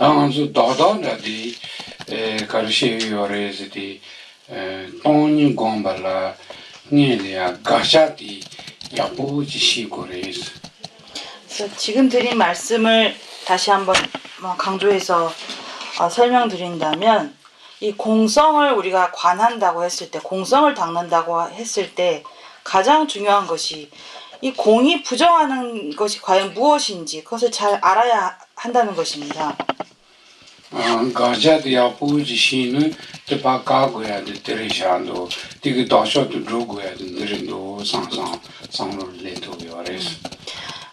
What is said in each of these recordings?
당수 다다라디 가르시요레즈디 돈이 곰발라 니리아 가샤디 야보지시고레스. 그래서 지금 드린 말씀을 다시 한번 강조해서 설명드린다면 이 공성을 우리가 관한다고 했을 때, 공성을 닦는다고 했을 때 가장 중요한 것이 이 공이 부정하는 것이 과연 무엇인지 그것을 잘 알아야 한다는 것입니다. 가자디 야보지시는 뜻바가고야 데레샤도 디그 다셔도 dru고야 데레도 상로레토요레스.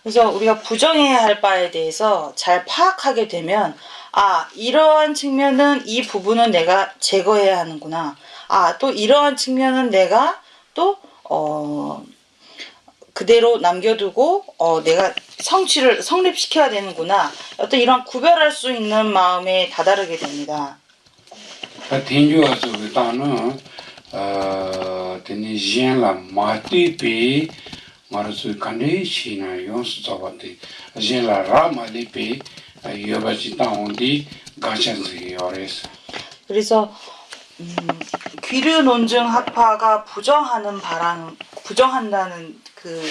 그래서 우리가 부정해야 할 바에 대해서 잘 파악하게 되면 이러한 측면은 이 부분은 내가 제거해야 하는구나. 또 이러한 측면은 내가 또 그대로 남겨두고 내가 성립시켜야 되는구나. 어떤 이런 구별할 수 있는 마음에 다다르게 됩니다. 텐주아서 그다는 테니지엔라 마티피 마르스 간데시나 용스 잡았대. 지엔라 라마리피 여바지다 온디 가찬지 요레스. 그래서 귀류 논증 학파가 부정한다는 그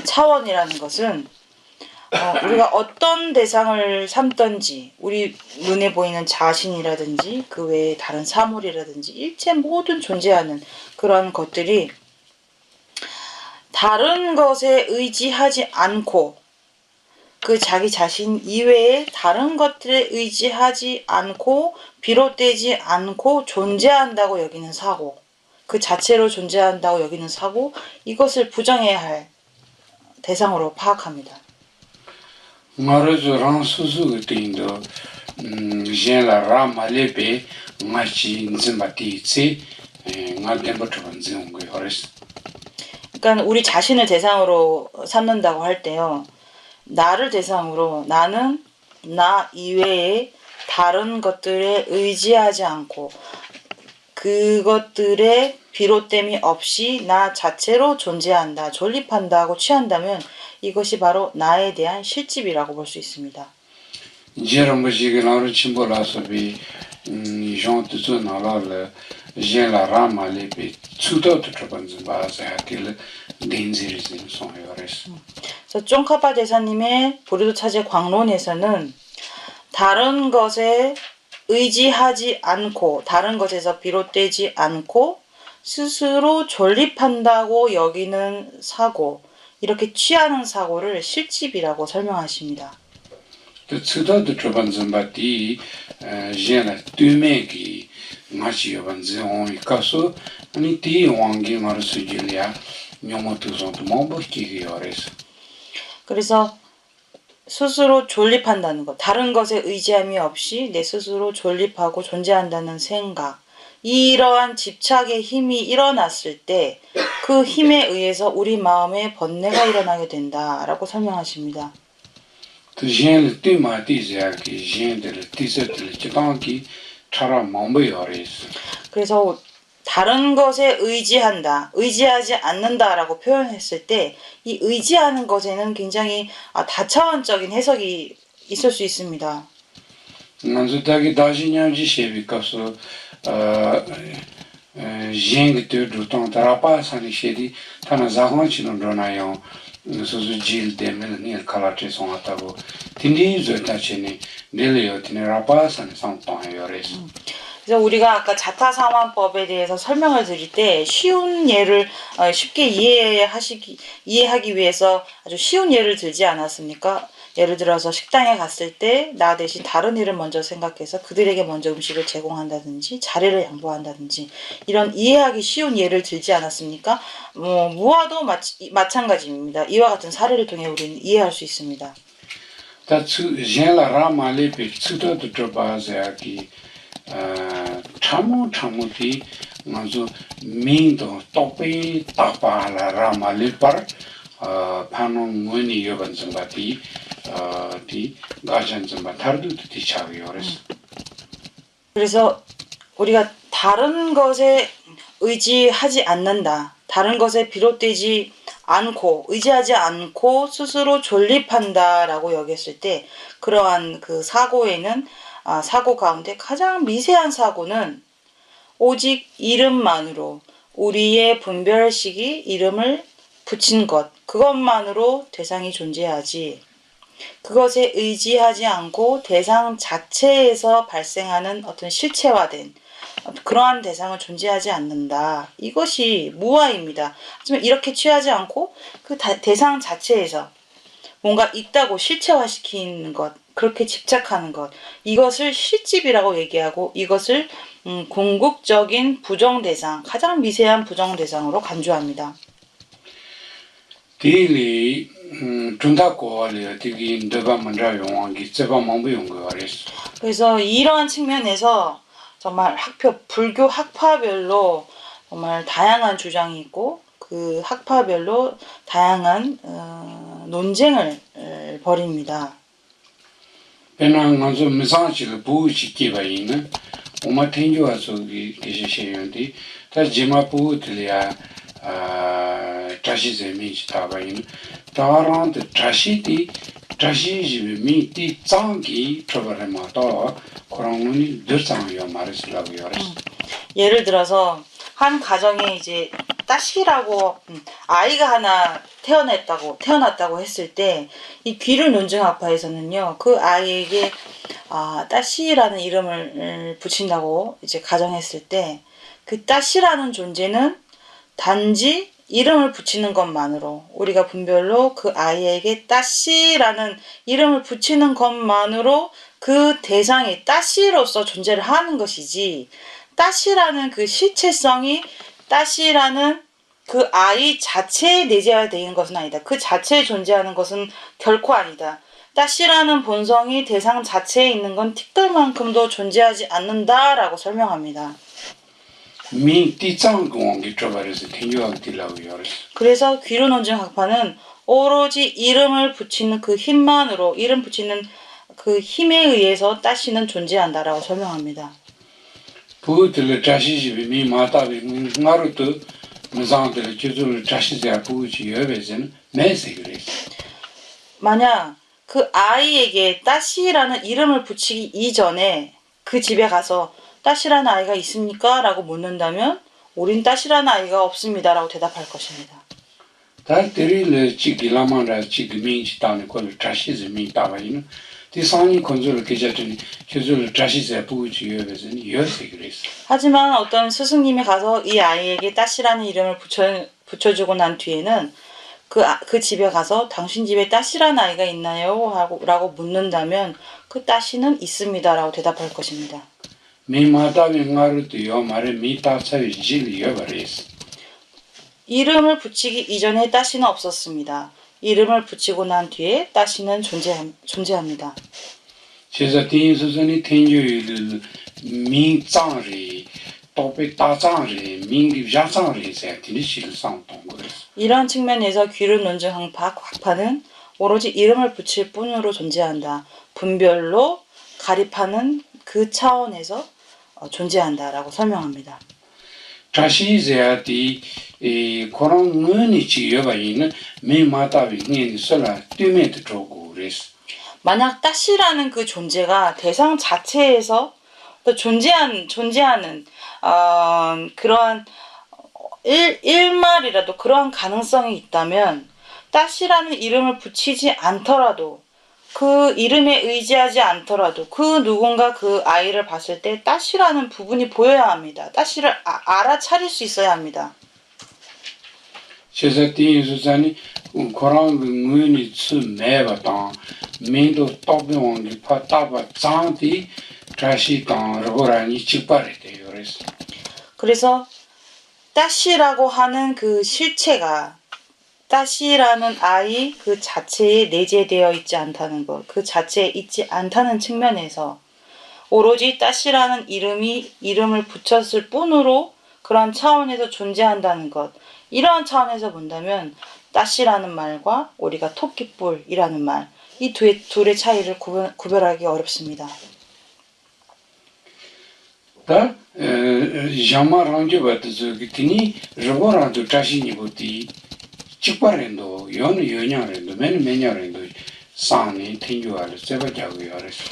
차원이라는 것은 우리가 어떤 대상을 삼든지 우리 눈에 보이는 자신이라든지 그 외에 다른 사물이라든지 일체 모든 존재하는 그런 것들이 다른 것에 의지하지 않고 그 자기 자신 이외에 다른 것들에 의지하지 않고 비롯되지 않고 존재한다고 여기는 사고, 그 자체로 존재한다고 여기는 사고, 이것을 부정해야 할 대상으로 파악합니다. 마르즈랑 수수그티인도 젠라 말레베 마치 인즈마티치 나덴버트반즈옹고요레스. 그러니까 우리 자신을 대상으로 삼는다고 할 때요, 나를 대상으로 나는 나 이외에 다른 것들에 의지하지 않고 그것들의 비롯됨이 없이 나 자체로 존재한다, 존립한다고 취한다면 이것이 바로 나에 대한 실집이라고 볼 수 있습니다. 제르무지그나르 침볼라서비 이존트즈 나라르 젠라 라말레베 추도트트반즈 바자하틸 덴지리진 송요레스. 그래서 쫑카파 대사님의 보르도차제 광론에서는 다른 것에 의지하지 않고 다른 것에서 비롯되지 않고 스스로 존립한다고 여기는 사고, 이렇게 취하는 사고를 실집이라고 설명하십니다. 추도트트반즈 바티 젠라 뚜메기 마치요반즈 온이카소 아니 티 왕기 마르스줄리아 뇨모투존도 모보키기요레스. 그래서 스스로 존립한다는 것, 다른 것에 의지함이 없이 내 스스로 존립하고 존재한다는 생각, 이러한 집착의 힘이 일어났을 때 그 힘에 의해서 우리 마음에 번뇌가 일어나게 된다라고 설명하십니다. 그래서 다른 것에 의지한다, 의지하지 않는다라고 표현했을 때 이 의지하는 것에는 굉장히 다차원적인 해석이 있을 수 있습니다. 그래서 우리가 아까 자타상환법에 대해서 설명을 드릴 때 쉬운 예를 쉽게 이해하기 위해서 아주 쉬운 예를 들지 않았습니까? 예를 들어서 식당에 갔을 때 나 대신 다른 일을 먼저 생각해서 그들에게 먼저 음식을 제공한다든지 자리를 양보한다든지 이런 이해하기 쉬운 예를 들지 않았습니까? 무화도 마찬가지입니다. 이와 같은 사례를 통해 우리는 이해할 수 있습니다. 참무티 먼저 민도 똑베 따파라 라말리파 파농문이 여반성바티 디 가전성바 타르두티 차비오레스. 그래서 우리가 다른 것에 의지하지 않는다, 다른 것에 비롯되지 않고 의지하지 않고 스스로 존립한다라고 여겼을 때 그러한 그 사고에는 사고 가운데 가장 미세한 사고는 오직 이름만으로 우리의 분별식이 이름을 붙인 것 그것만으로 대상이 존재하지 그것에 의지하지 않고 대상 자체에서 발생하는 어떤 실체화된 그러한 대상은 존재하지 않는다. 이것이 무아입니다. 하지만 이렇게 취하지 않고 그 대상 자체에서 뭔가 있다고 실체화시키는 것, 그렇게 집착하는 것, 이것을 실집이라고 얘기하고 이것을 궁극적인 부정대상, 가장 미세한 부정대상으로 간주합니다. 디리 준다고리 디기 드바 먼저 용왕기 제바 망부 용거리스. 그래서 이러한 측면에서 정말 불교 학파별로 정말 다양한 주장이 있고 그 학파별로 다양한 논쟁을 벌입니다. 배낭 가서 미상치를 부시키바 있는 오마 텐주와서 계시시는데 다 지마 부들이야 trashi 미치 타바인 다란데 tra시디 tra시지 미티 짱기 트러버마다 그런이 들상이요 말이라고요. 예를 들어서 한 가정에 이제 따시라고 아이가 하나 태어났다고 했을 때 이 귀를 논증학파에서는요 그 아이에게 따시라는 이름을 붙인다고 이제 가정했을 때 그 따시라는 존재는 단지 이름을 붙이는 것만으로 우리가 분별로 그 아이에게 따시라는 이름을 붙이는 것만으로 그 대상이 따시로서 존재를 하는 것이지 따시라는 그 실체성이 따시라는 그 아이 자체에 내재되어 있는 것은 아니다. 그 자체에 존재하는 것은 결코 아니다. 따시라는 본성이 대상 자체에 있는 건 틱들만큼도 존재하지 않는다라고 설명합니다. 그래서 귀로논증학파는 오로지 이름을 붙이는 그 힘만으로 이름 붙이는 그 힘에 의해서 따시는 존재한다라고 설명합니다. 부들을 자시집이 미 마다비 나루도 무상들 주줄 자시자 부지 여베는 매세 그래. 만약 그 아이에게 따시라는 이름을 붙이기 이전에 그 집에 가서 따시라는 아이가 있습니까? 라고 묻는다면 우린 따시라는 아이가 없습니다. 라고 대답할 것입니다. 다들이 지기라만라 지기민치 다는 걸 자시지 민다바이는 디상이 건조를 계좌더니 주줄 자시자 부지 여베는 여세 그랬어. 하지만 어떤 스승님이 가서 이 아이에게 따시라는 이름을 붙여주고 난 뒤에는 그 집에 가서 당신 집에 따시라는 아이가 있나요? 라고 묻는다면 그 따시는 있습니다. 라고 대답할 것입니다. 이름을 붙이기 이전에 따시는 없었습니다. 이름을 붙이고 난 뒤에 따시는 존재합니다. 이런 측면에서 귀륜논증학파는 오로지 이름을 붙일 뿐으로 존재한다. 분별로 가립하는 그 차원에서 존재한다라고 설명합니다. 자시제야디 그런 지여바이는 메마다비니 설라 뛰메드 조고레스. 만약 따시라는 그 존재가 대상 자체에서 또 존재하는 그러한 일말이라도 그러한 가능성이 있다면 따시라는 이름을 붙이지 않더라도 그 이름에 의지하지 않더라도 그 누군가 그 아이를 봤을 때 따시라는 부분이 보여야 합니다. 따시를 알아차릴 수 있어야 합니다. 제자티 수산이 그런 의문이 매바다 민도 또병이 파타바 장디 tra시당 로라니 직발했대요. 그래서 따시라고 하는 그 실체가 따시라는 아이 그 자체에 내재되어 있지 않다는 것, 그 자체에 있지 않다는 측면에서 오로지 따시라는 이름을 붙였을 뿐으로 그런 차원에서 존재한다는 것, 이러한 차원에서 본다면 따시라는 말과 우리가 토끼뿔이라는 말, 이 둘의 차이를 구별하기 어렵습니다. 다 자마랑게 받듯이 기니 저거랑도 자신이 보디 직발인도 연은 연양인도 매년인도 상이 튕겨와를 세바자고 열었어.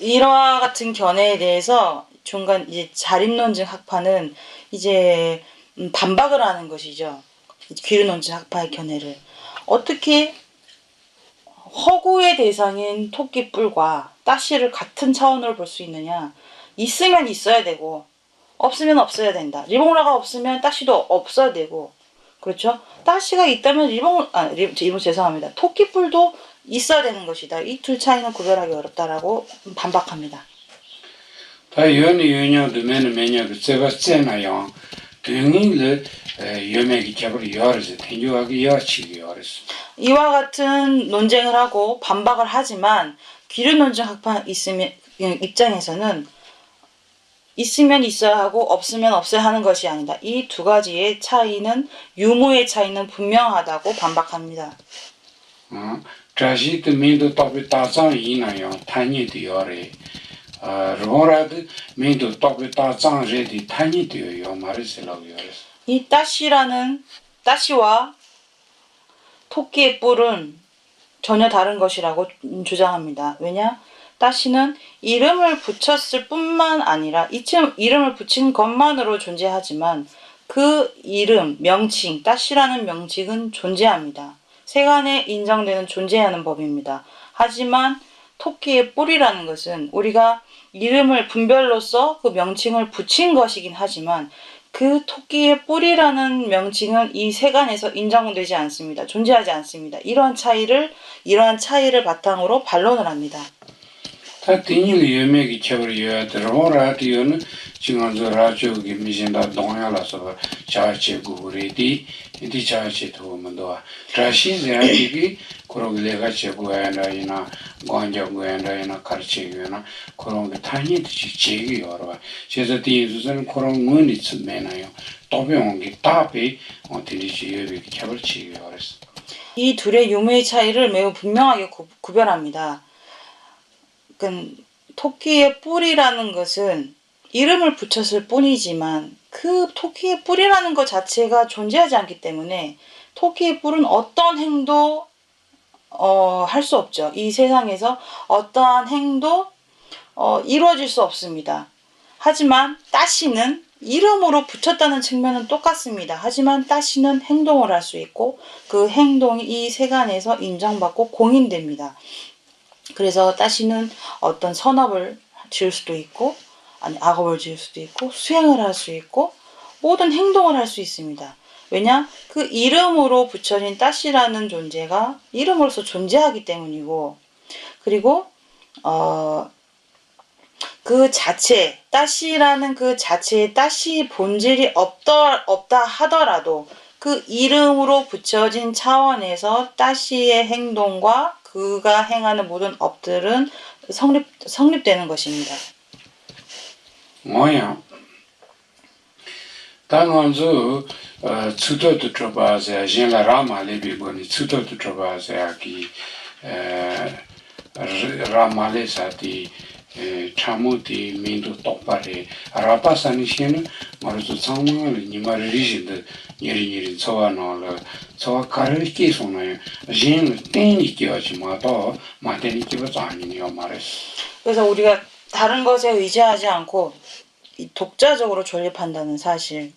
이와 같은 견해에 대해서 중간 이제 자립논증 학파는 이제 반박을 하는 것이죠. 귀르논증 학파의 견해를 어떻게 허구의 대상인 토끼뿔과 따씨를 같은 차원으로 볼 수 있느냐? 있으면 있어야 되고 없으면 없어야 된다. 리봉라가 없으면 따씨도 없어야 되고 그렇죠? 따씨가 있다면 리봉 죄송합니다. 토끼뿔도 있어야 되는 것이다. 이 둘 차이는 구별하기 어렵다라고 반박합니다. 다 연이 연양도 매년 그 세바스잖아요. 등이를 여맥이 잡으러 열어서 튕겨가기 여치기 열었어. 이와 같은 논쟁을 하고 반박을 하지만 귀르논증 학파 입장에서는 있으면 있어야 하고 없으면 없어야 하는 것이 아니다. 이 두 가지의 차이는 유무의 차이는 분명하다고 반박합니다. 자식도 민도 답이 따장 이나요. 탄이도 열에. 로라도 민도 답이 따장 제디 탄이도 요 말이라고 열었어. 이 따씨와 토끼의 뿔은 전혀 다른 것이라고 주장합니다. 왜냐? 따씨는 이름을 붙였을 뿐만 아니라 이름을 붙인 것만으로 존재하지만 그 이름, 명칭, 따씨라는 명칭은 존재합니다. 세간에 인정되는 존재하는 법입니다. 하지만 토끼의 뿔이라는 것은 우리가 이름을 분별로써 그 명칭을 붙인 것이긴 하지만 그 토끼의 뿔이라는 명칭은 이 세간에서 인정되지 않습니다. 존재하지 않습니다. 이러한 차이를 바탕으로 반론을 합니다. 다 띵이 여맥이 쳐버려야 들어오라디오는 지금 저 라디오기 미신다 동양라서 자체고 우리디 이 자체도 보면도 자신이 그런 내가 제고야나 관자고야나 가르치고야나 그런 게 단위도 제기 여러 그래서 뒤에서는 그런 문이 있으면요 또 배운 게 답이 어떻게 지역이 잡을지 그랬어. 이 둘의 유무의 차이를 매우 분명하게 구별합니다. 토끼의 뿔이라는 것은 이름을 붙였을 뿐이지만 그 토끼의 뿔이라는 것 자체가 존재하지 않기 때문에 토끼의 뿔은 어떤 행도 할 수 없죠. 이 세상에서 어떠한 행도 이루어질 수 없습니다. 하지만 따씨는 이름으로 붙였다는 측면은 똑같습니다. 하지만 따씨는 행동을 할 수 있고 그 행동이 이 세간에서 인정받고 공인됩니다. 그래서 따씨는 어떤 선업을 지을 수도 있고 아니 악업을 지을 수도 있고 수행을 할 수 있고 모든 행동을 할 수 있습니다. 왜냐? 그 이름으로 붙여진 따씨라는 존재가 이름으로서 존재하기 때문이고 그리고 그 자체 따씨라는 그 자체의 따씨 본질이 없다 하더라도 그 이름으로 붙여진 차원에서 따씨의 행동과 그가 행하는 모든 업들은 성립되는 것입니다. 뭐야? 당연히 추도도 들어봐서 제가 라마레비고니 추도도 들어봐서 여기 라마레사티 참우티 민도 똑바리 아라파사니시는 말해서 상황을 니마를 리신데 예리예리 저와노를 저와 가르치 손에 진 땡이 끼어지 마도 마테니 끼어서 아니요 말했어. 그래서 우리가 다른 것에 의지하지 않고 독자적으로 존립한다는 사실.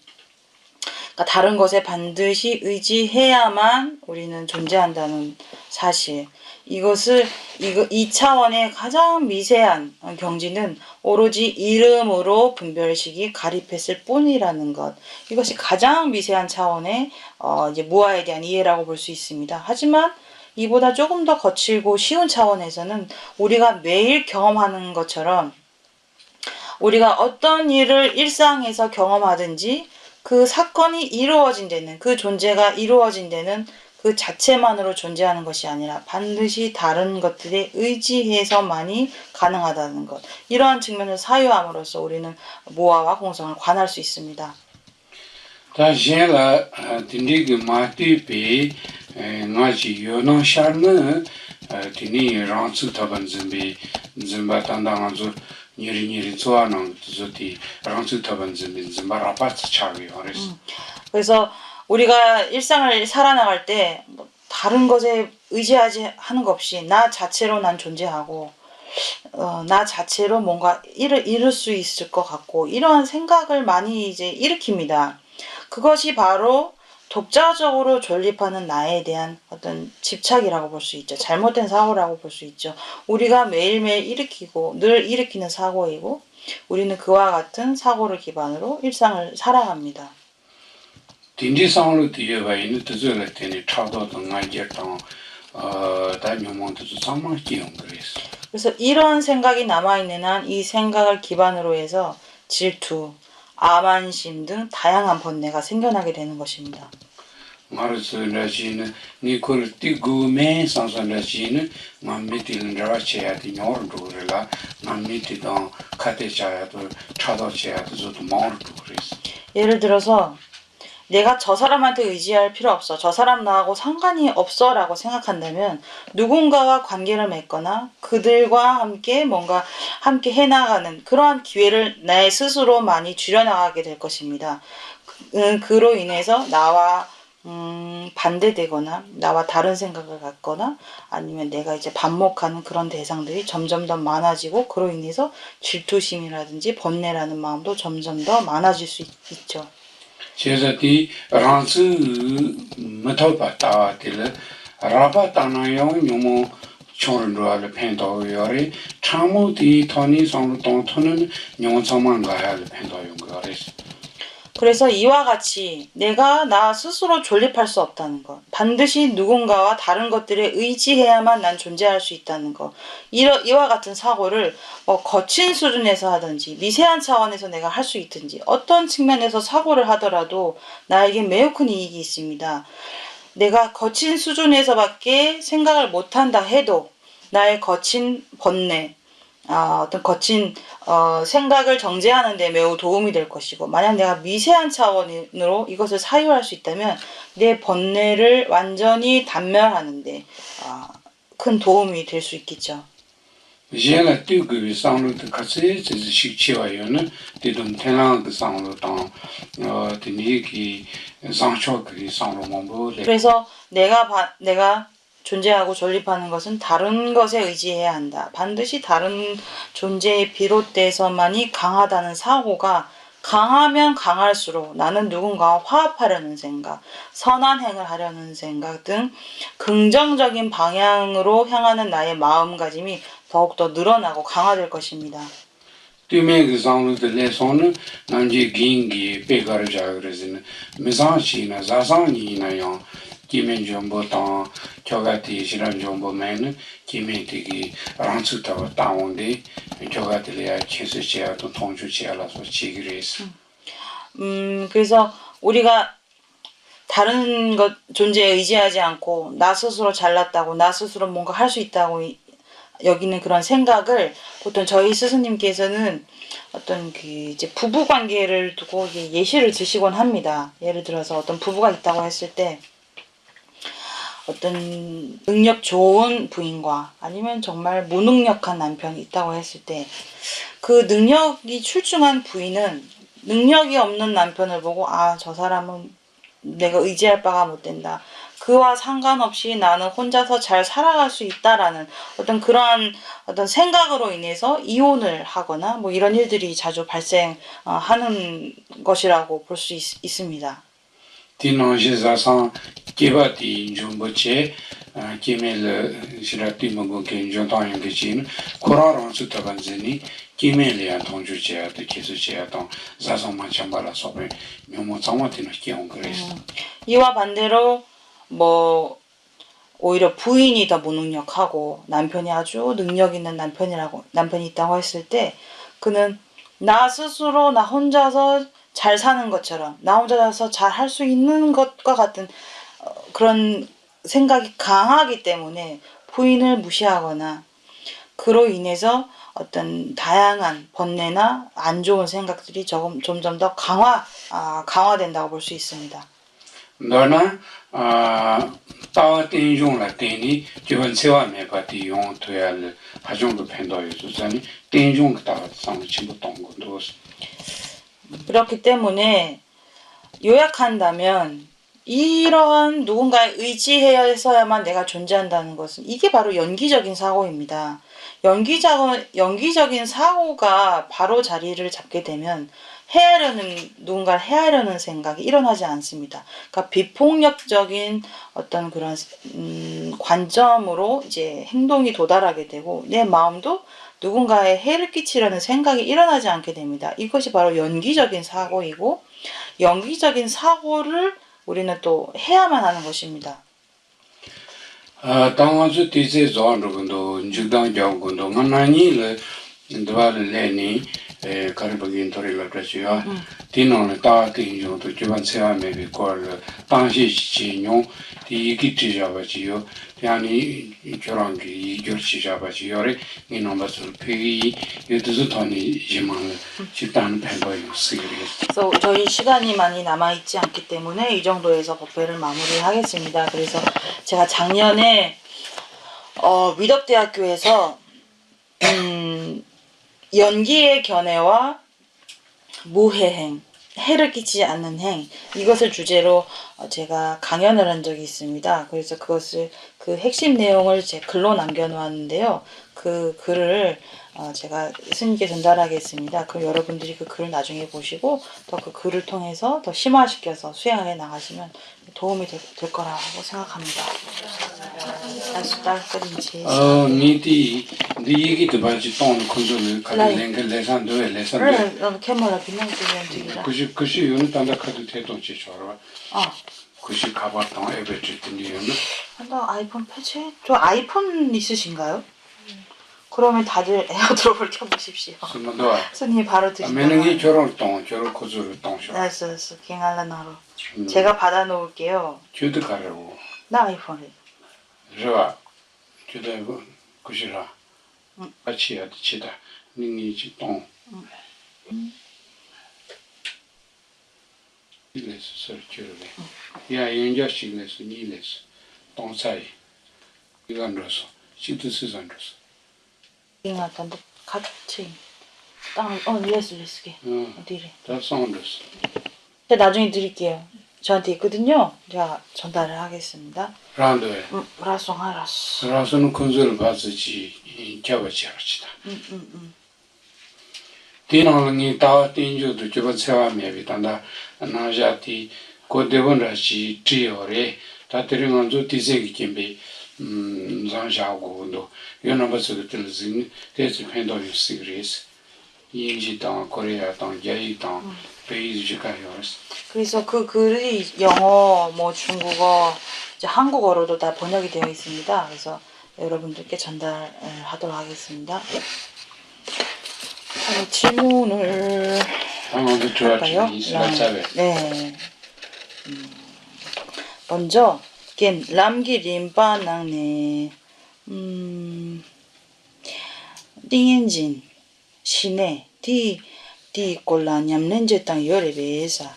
그러니까 다른 것에 반드시 의지해야만 우리는 존재한다는 사실. 이 차원의 가장 미세한 경지는 오로지 이름으로 분별식이 가립했을 뿐이라는 것. 이것이 가장 미세한 차원의 이제 무아에 대한 이해라고 볼 수 있습니다. 하지만 이보다 조금 더 거칠고 쉬운 차원에서는 우리가 매일 경험하는 것처럼 우리가 어떤 일을 일상에서 경험하든지 그 사건이 이루어진 데는 그 존재가 이루어진 데는 그 자체만으로 존재하는 것이 아니라 반드시 다른 것들에 의지해서만이 가능하다는 것. 이러한 측면을 사유함으로써 우리는 무아와 공성을 관할 수 있습니다. 다시라 딘디그 마티피 나지 요노샤르는 디니 란츠 타반 짐바 탄당한조 니리니리 좋아하는 저티 란츠 타반 짐바 라파츠 차기 그래서 그래서 우리가 일상을 살아나갈 때 뭐 다른 것에 의지하지 하는 것 없이 나 자체로 난 존재하고 나 자체로 뭔가 이룰 수 있을 것 같고 이러한 생각을 많이 이제 일으킵니다. 그것이 바로 독자적으로 존립하는 나에 대한 어떤 집착이라고 볼 수 있죠. 잘못된 사고라고 볼 수 있죠. 우리가 매일매일 일으키고 늘 일으키는 사고이고 우리는 그와 같은 사고를 기반으로 일상을 살아갑니다. 딘디 상로 뒤에 와 있는 뜻을 때니 차도 등한 게당 다 명문도 상만 끼용 그랬어. 그래서 이런 생각이 남아있는 한 이 생각을 기반으로 해서 질투, 암환심 등 다양한 번뇌가 생겨나게 되는 것입니다. 말씀하시는 니콜 띠구메 상상하시는 맘미티는 라치야티 녀르도르라 맘미티도 카테차야도 차도차야도 저도 마르도 그랬어. 예를 들어서 내가 저 사람한테 의지할 필요 없어. 저 사람 나하고 상관이 없어 라고 생각한다면 누군가와 관계를 맺거나 그들과 함께 뭔가 함께 해나가는 그러한 기회를 내 스스로 많이 줄여나가게 될 것입니다. 그로 인해서 나와 반대되거나 나와 다른 생각을 갖거나 아니면 내가 이제 반목하는 그런 대상들이 점점 더 많아지고 그로 인해서 질투심이라든지 번뇌라는 마음도 점점 더 많아질 수 있죠. 제자디 란스 메토바타와틸 라바타나용 요모 초르로알 펜도요리 참모디 토니 상로 동토는 용성만 가야를 펜도용 거레스. 그래서 이와 같이 내가 나 스스로 존립할 수 없다는 것, 반드시 누군가와 다른 것들에 의지해야만 난 존재할 수 있다는 것, 이와 같은 사고를 거친 수준에서 하든지 미세한 차원에서 내가 할 수 있든지 어떤 측면에서 사고를 하더라도 나에게 매우 큰 이익이 있습니다. 내가 거친 수준에서밖에 생각을 못한다 해도 나의 거친 번뇌, 어떤 거친 생각을 정제하는 데 매우 도움이 될 것이고 만약 내가 미세한 차원으로 이것을 사유할 수 있다면 내 번뇌를 완전히 단멸하는 데 큰 도움이 될 수 있겠죠. 제가 뛰고 상로도 같이 식치와요는 되던 태랑 그 상로당 되니기 상초그 상로 몸보. 그래서 내가 존재하고 존립하는 것은 다른 것에 의지해야 한다. 반드시 다른 존재에 비롯돼서만이 강하다는 사고가 강하면 강할수록 나는 누군가와 화합하려는 생각, 선한 행을 하려는 생각 등 긍정적인 방향으로 향하는 나의 마음가짐이 더욱더 늘어나고 강화될 것입니다. 뛰면 그 상로도 레손은 남지 긴기 배가르자 그러지는 미상시나 자상이나요. 기면 정보당 저같이 실험 정보면은 기면되기 란츠타고 다운데 저같이야 최소치야도 통주치야라서 지기로 했어. 그래서 우리가 다른 것 존재에 의지하지 않고 나 스스로 잘났다고 나 스스로 뭔가 할 수 있다고 여기는 그런 생각을 보통 저희 스승님께서는 어떤 그 이제 부부 관계를 두고 예시를 드시곤 합니다. 예를 들어서 어떤 부부가 있다고 했을 때 어떤 능력 좋은 부인과 아니면 정말 무능력한 남편이 있다고 했을 때 그 능력이 출중한 부인은 능력이 없는 남편을 보고 저 사람은 내가 의지할 바가 못 된다. 그와 상관없이 나는 혼자서 잘 살아갈 수 있다라는 어떤 그러한 어떤 생각으로 인해서 이혼을 하거나 뭐 이런 일들이 자주 발생하는 것이라고 볼 수 있습니다. 디노시자상 기바디 중보체 기멜 시라티 먹고 견정당연 게진 코라랑 수타반제니 기멜이야 통주제야도 계수제야도 자성만 참바라 소베 명모 상마티는 기온 그랬어. 이와 반대로 뭐 오히려 부인이 더 무능력하고 남편이 아주 능력 있는 남편이 있다고 했을 때 그는 나 스스로 나 혼자서 잘 사는 것처럼 나 혼자서 잘 할 수 있는 것과 같은 그런 생각이 강하기 때문에 부인을 무시하거나 그로 인해서 어떤 다양한 번뇌나 안 좋은 생각들이 점점 더 강화된다고 볼 수 있습니다. 너는 따와 땡중라 땡이 기본 세와메 바티 용 토야를 하중도 팬도요 주자니 땡중 따와 상을 친구 동고도 그렇기 때문에 요약한다면 이러한 누군가에 의지해서야만 내가 존재한다는 것은 이게 바로 연기적인 사고입니다. 연기적인 사고가 바로 자리를 잡게 되면 누군가를 해하려는 생각이 일어나지 않습니다. 그러니까 비폭력적인 어떤 그런 관점으로 이제 행동이 도달하게 되고 내 마음도 누군가에 해를 끼치려는 생각이 일어나지 않게 됩니다. 이것이 바로 연기적인 사고이고 연기적인 사고를 우리는 또 해야만 하는 것입니다. 당한수 디제 존르군도 주당 경군도 만나니를 인도를 내니 가르버긴 토리를 그랬어요. 디노는 따뜻인종도 주반 세아메비 걸 당시 지용 디기 지자바지요. yani 저랑기 이결시자바지요래 이놈바스 피기 유튜브 돈이 지만 집단 팬버요 시리즈. 그래서 저희 시간이 많이 남아 있지 않기 때문에 이 정도에서 법회를 마무리하겠습니다. 그래서 제가 작년에 위덕대학교에서 연기의 견해와 무해행, 해를 끼치지 않는 행, 이것을 주제로 제가 강연을 한 적이 있습니다. 그래서 그 핵심 내용을 제 글로 남겨놓았는데요. 그 글을 제가 스님께 전달하겠습니다. 그럼 여러분들이 그 글을 나중에 보시고 또 그 글을 통해서 더 심화시켜서 수행해 나가시면 도움이 될 거라고 생각합니다. 니디 얘기도 봐지 똥 컨트롤 가는 게 레산도에 레산도. 캐머라 빛나는 그시 요는 단다 카드 대동치 좋아. 그시 가봤던 에베트 든디는. 한다 아이폰 패치? 저 아이폰 있으신가요? 그러면 다들 에어드롭을 켜보십시오. 스님 바로 드시면. 매능이 저런 코즈를 똥쇼. 알았어. 갱알라나로. 제가 받아놓을게요. 주드 가려고. 나 아이폰이. 좋아. 주드 그시라. 같이 치다. 닝이 똥. 이래서 설치를 해. 야, 연자식에서 니래서 똥 사이. 이거 넣어서. 시트 쓰선으로서. 잉아탄도 같이 레스게 어디래? 다 사운드스. 제가 나중에 드릴게요. 저한테 있거든요. 제가 전달을 하겠습니다. 라운드에. 라송하라스. 라송은 콘솔 바스지 잡아치러치다. 디나랑이 다 띵주도 저번 세와메비 단다 나자티 고데본라시 트리오레 다트링은 저 디세기 김비 장샤고도 요나바스도 틀진 대체 팬도리 시리즈 인지당 코리아당 야이당 베이지가요스. 그래서 그 글이 영어, 중국어, 이제 한국어로도 다 번역이 되어 있습니다. 그래서 여러분들께 전달하도록 하겠습니다. 질문을 할까요? 네. 먼저 람기 림바낭네 띵엔진 시내 디 꼴라 냠렌제 땅 열애배사.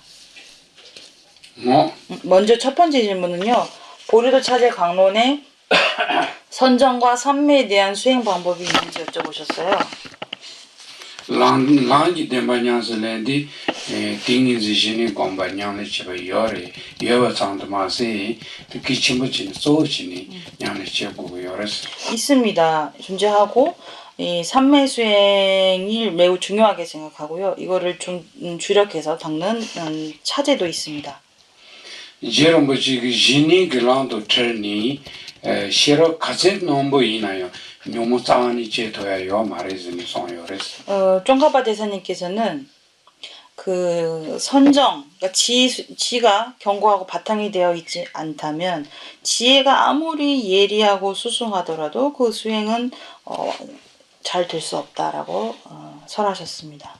먼저 첫 번째 질문은요. 보리도 차제 강론의 선정과 삼매에 대한 수행 방법이 있는지 여쭤보셨어요. 랑기 덴바냥스랜디 띵인지신이 공바냥을 집어 열에 여와 장도마세 기침부진 소치니 냥을 집고 열었어. 있습니다. 존재하고 이 삼매 수행이 매우 중요하게 생각하고요. 이거를 좀 주력해서 닦는 차제도 있습니다. 제로 뭐지 그 진이 글란도 트니 시로 가set 넘버 이나요. 너무 장안이 제도야요 말해주니 송요레스. 쫑가바 대사님께서는 그 선정, 그러니까 지가 견고하고 바탕이 되어 있지 않다면 지혜가 아무리 예리하고 수승하더라도 그 수행은 잘 될 수 없다라고 설하셨습니다.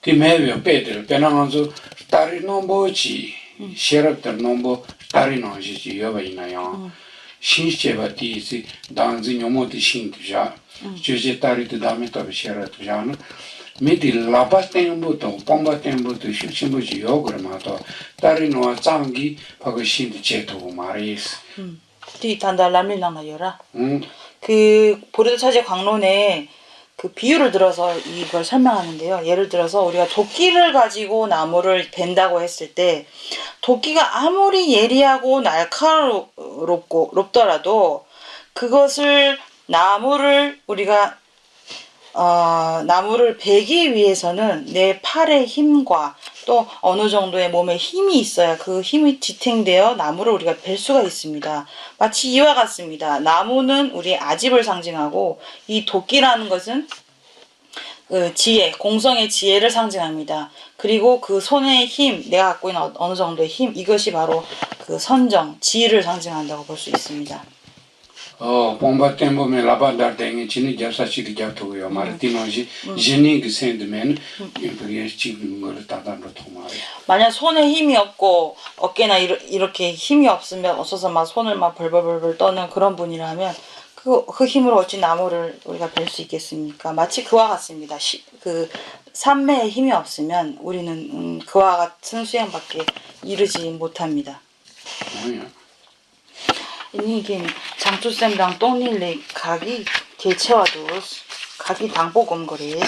디메비오 빼들 빼나면서 딸이 넘버지 시럽들 넘버 딸이 넘지지 여바 이나요. 신체바 디시 당지 녀모디 신두자 주제 딸이도 다음에 또 시럽두자는 미디 라바템부터 뽕바템부터 식심부지 요그마도 딸이 노아 장기 하고 신도 제도고 말이스. 디 단다 람릴랑나 여라. 그 보리도 차제 광론에 그 비유를 들어서 이걸 설명하는데요. 예를 들어서 우리가 도끼를 가지고 나무를 벤다고 했을 때 도끼가 아무리 예리하고 날카롭더라도 그것을 우리가 나무를 베기 위해서는 내 팔의 힘과 또 어느 정도의 몸에 힘이 있어야 그 힘이 지탱되어 나무를 우리가 벨 수가 있습니다. 마치 이와 같습니다. 나무는 우리의 아집을 상징하고 이 도끼라는 것은 그 지혜, 공성의 지혜를 상징합니다. 그리고 그 손의 힘, 내가 갖고 있는 어느 정도의 힘, 이것이 바로 그 선정, 지혜를 상징한다고 볼 수 있습니다. pomba tempo me laba dar dengue chini japsa chiri japto yo mar tinoji jeni que sendmen imperial chiri ngor tadan로 통마래. 만약 손에 힘이 없고 어깨나 이렇게 힘이 없으면 어서서 막 손을 막 벌벌벌 떠는 그런 분이라면 그 힘으로 어찌 나무를 우리가 벨 수 있겠습니까? 마치 그와 같습니다. 그 삼매의 힘이 없으면 우리는 그와 같은 수행밖에 이르지 못합니다. 이게 장투쌤랑 똥닐레 각이 개체와도 각이 당보검거리에서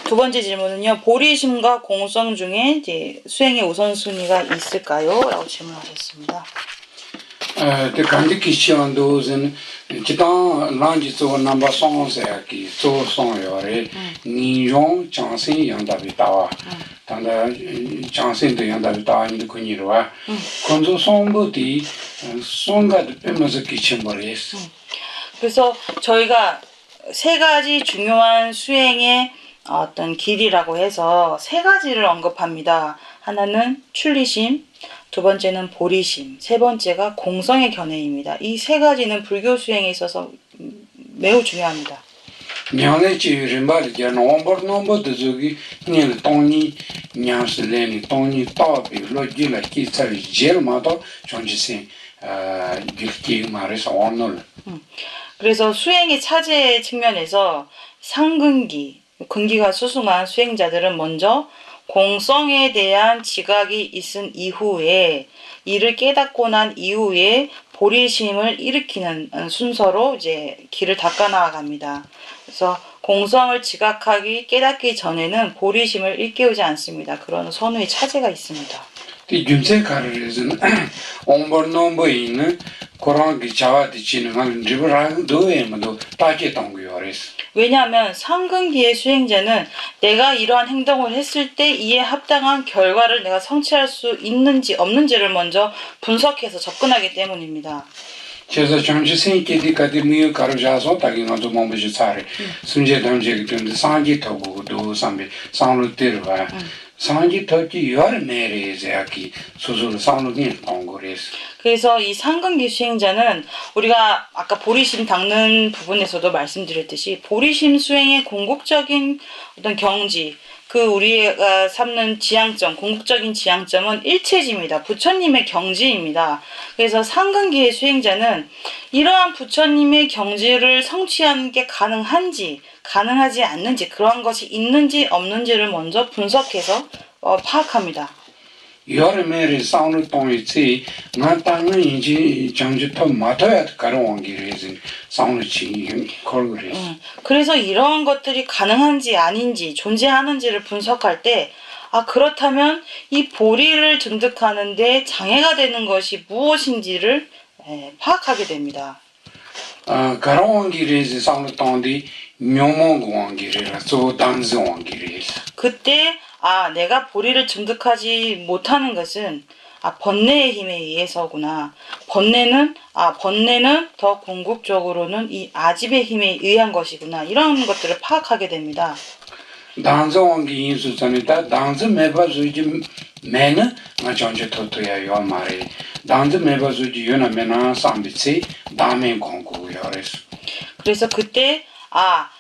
두 번째 질문은요. 보리심과 공성 중에 이제 수행의 우선순위가 있을까요? 라고 질문하셨습니다. the condition those in Chitan Langiso number songs aki so song yore ni yong chansin yanda bitawa tanda chansin de yanda bitawa ni kunirwa konzo song부디 songa de pemas kichimores. 그래서 저희가 세 가지 중요한 수행의 어떤 길이라고 해서 세 가지를 언급합니다. 하나는 출리심, 두 번째는 보리심, 세 번째가 공성의 견해입니다. 이 세 가지는 불교 수행에 있어서 매우 중요합니다. 냥내치 림바리야 nomber 저기 니 동니 냥스레니 동니 따비 로지라 키사리 젤마도 존지세 길기 말해서 오늘 그래서 수행의 차제 측면에서 상근기, 근기가 수승한 수행자들은 먼저 공성에 대한 지각이 있은 이후에 이를 깨닫고 난 이후에 보리심을 일으키는 순서로 이제 길을 닦아 나아갑니다. 그래서 공성을 지각하기 깨닫기 전에는 보리심을 일깨우지 않습니다. 그런 선우의 차제가 있습니다. 이 균세 가르에서는 omber nomber 있는 코랑기 자와디 지는 리브랑 도에만도 따게 동교ores. 왜냐하면 상근기의 수행자는 내가 이러한 행동을 했을 때 이에 합당한 결과를 내가 성취할 수 있는지 없는지를 먼저 분석해서 접근하기 때문입니다. 그래서 정치생기까지 미유 가르자서 다기가도 몸부지 차례 순제 담제기 때문에 상기 타고도 삼비 상로 때려와 상기 터지 여러 메리제야기 소소로 상로긴 동거레스. 그래서 이 상근기 수행자는 우리가 아까 보리심 닦는 부분에서도 말씀드렸듯이 보리심 수행의 궁극적인 어떤 경지, 그 우리가 삼는 지향점, 궁극적인 지향점은 일체지입니다. 부처님의 경지입니다. 그래서 상근기의 수행자는 이러한 부처님의 경지를 성취하는 게 가능한지 가능하지 않는지 그러한 것이 있는지 없는지를 먼저 분석해서 파악합니다. 여러 메리 상로 동이지 나타는 인지 정주터 맡아야 가능한 길이지 상로 지 걸그레스. 그래서 이러한 것들이 가능한지 아닌지 존재하는지를 분석할 때 그렇다면 이 보리를 증득하는데 장애가 되는 것이 무엇인지를 파악하게 됩니다. 가능한 길이지 상로 동디 묘몽공한 길이라 소 단지한 길이지. 그때 내가 보리를 증득하지 못하는 것은 번뇌의 힘에 의해서구나. 번뇌는 더 궁극적으로는 이 아집의 힘에 의한 것이구나. 이런 것들을 파악하게 됩니다. 단정원기 인수선이다. 단지 매바주지 매는 전체 토토야 요 말이. 단지 매바주지 요나면은 삼비치 다음에 공구요레스. 그래서 그때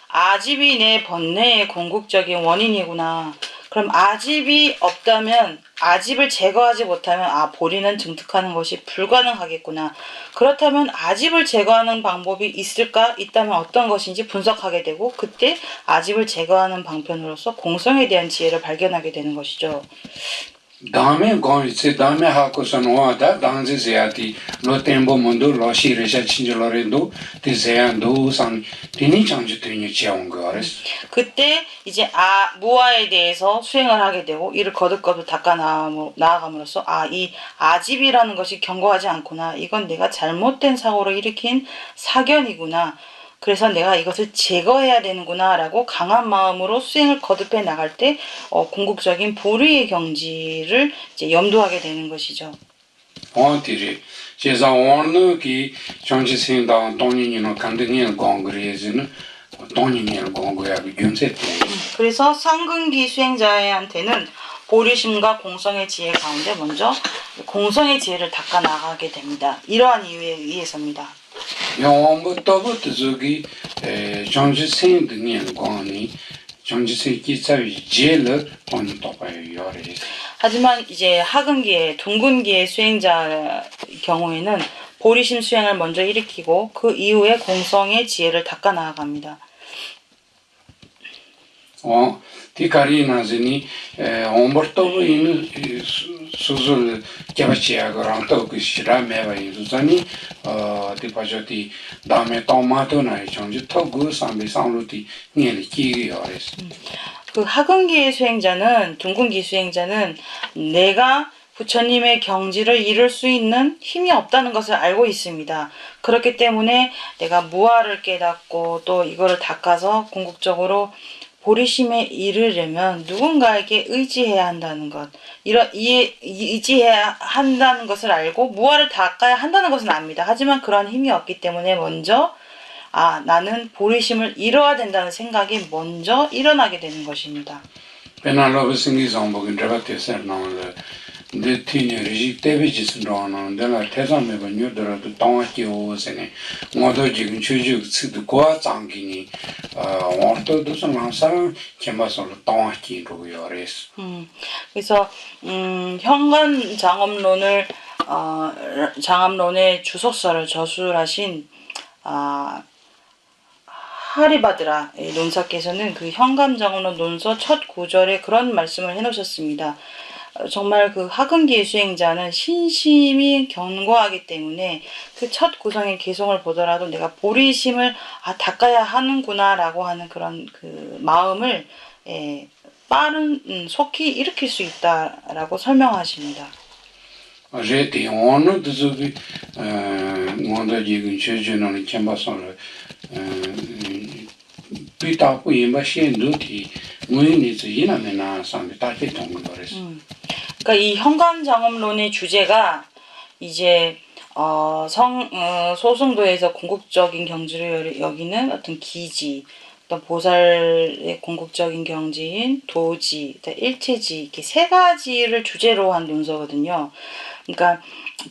아집이 내 번뇌의 궁극적인 원인이구나. 그럼 아집이 없다면 아집을 제거하지 못하면 보리는 증득하는 것이 불가능하겠구나. 그렇다면 아집을 제거하는 방법이 있을까? 있다면 어떤 것인지 분석하게 되고 그때 아집을 제거하는 방편으로서 공성에 대한 지혜를 발견하게 되는 것이죠. 다음에 거기서 다음에 하고선 와다 당지 세야티 로 템보 문도 로시 레샤 친절로렌도 디세안도 상 디니 장주 되니 지온 거레스. 그때 이제 무아에 대해서 수행을 하게 되고 이를 거듭거듭 닦아 나아감으로써 이 아집이라는 것이 견고하지 않구나. 이건 내가 잘못된 사고로 일으킨 사견이구나. 그래서 내가 이것을 제거해야 되는구나 라고 강한 마음으로 수행을 거듭해 나갈 때 궁극적인 보리의 경지를 이제 염두하게 되는 것이죠. 원티리 제가 원노 기 정지 생당 돈이니노 간드니엘 공그레즈는 돈이니엘 공그야 균세테. 그래서 상근기 수행자한테는 보리심과 공성의 지혜 가운데 먼저 공성의 지혜를 닦아 나가게 됩니다. 이러한 이유에 의해서입니다. 영원부터부터 저기 정지생 등의 권이 정지생 기사위 제를 돈 똑바로 요래. 하지만 이제 하근기의 둥근기의 수행자 경우에는 보리심 수행을 먼저 일으키고 그 이후에 공성의 지혜를 닦아 나아갑니다. 디카리나즈니 온버토브 인 수술 개발치야거랑 그 시라메바 인수자니 디파조티 다음에 토마토나 정지 토그 삼비 상루티 니엘이 기기요레스. 그 하근기의 수행자는 둥근기 수행자는 내가 부처님의 경지를 이룰 수 있는 힘이 없다는 것을 알고 있습니다. 그렇기 때문에 내가 무아를 깨닫고 또 이거를 닦아서 궁극적으로 보리심에 이르려면 누군가에게 의지해야 한다는 것, 의지해야 한다는 것을 알고 무아를 닦아야 한다는 것은 압니다. 하지만 그러한 힘이 없기 때문에 먼저 나는 보리심을 이뤄야 된다는 생각이 먼저 일어나게 되는 것입니다. 페날로브스기 정복인 드바테서나를 데티니 리직테비지스로는 데라 태자메바 뉴더라도 동아키오세네 모두 지금 주주 스드과 장기니 원토도선 항상 겸바서로 동아키로 요레스. 그래서 현관 장엄론의 주석서를 저술하신 하리바드라의 논사께서는 그 현감장언론 논서 첫 구절에 그런 말씀을 해놓으셨습니다. 정말 그 하근기의 수행자는 신심이 견고하기 때문에 그 첫 구성의 개성을 보더라도 내가 보리심을 닦아야 하는구나 라고 하는 그런 그 마음을 속히 일으킬 수 있다라고 설명하십니다. 제티 오늘 저기 뭔가 지금 최준호는 캠바선을 비타고 임바시엔도티 무인이서 이나메나 상대 따게 동거래서. 그러니까 이 현감장엄론의 주제가 이제 소승도에서 궁극적인 경지를 여기는 어떤 기지, 어떤 보살의 궁극적인 경지인 도지, 일체지 이렇게 세 가지를 주제로 한 논서거든요. 그러니까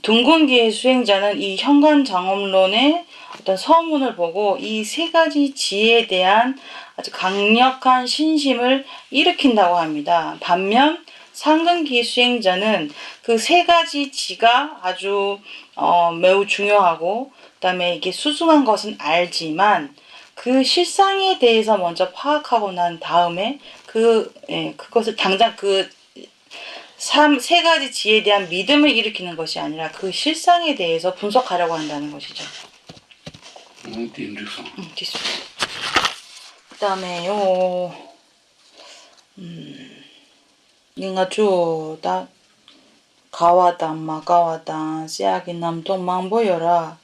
둥근기의 수행자는 이 현감장엄론의 어떤 서문을 보고 이 세 가지 지에 대한 아주 강력한 신심을 일으킨다고 합니다. 반면 상근기 수행자는 그 세 가지 지가 아주 매우 중요하고 그다음에 이게 수승한 것은 알지만 그 실상에 대해서 먼저 파악하고 난 다음에 그것을 당장 세 가지 지에 대한 믿음을 일으키는 것이 아니라 그 실상에 대해서 분석하려고 한다는 것이죠. 그다음에요. 인가 주다 가와당 마가와당 씨앗이 남동 망보여라.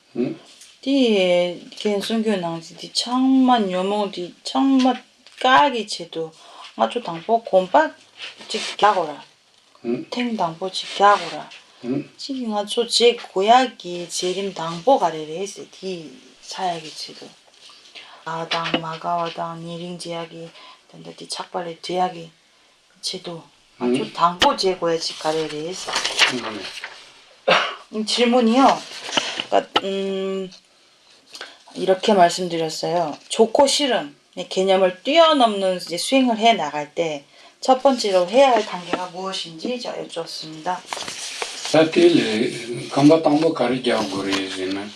뒤에 겐순교낭지 뒤 창만 요몽 뒤 창만 까기체도 아주 당보 곰밥 지켜고라. 탱당보 지켜고라. 지금 아주 제 고약이 제림 당보 가래를 했어. 뒤 사야기치도 아당 마가와당 니링제약이 된다 뒤 착발의 제약이 제도 아주 당보 제고야지 가래를 했어. 질문이요. 그러니까 이렇게 말씀드렸어요. 좋고 싫음의 개념을 뛰어넘는 이제 수행을 해 나갈 때 첫 번째로 해야 할 단계가 무엇인지 여쭙습니다. 사실 감바 당보 가르쳐 그래지는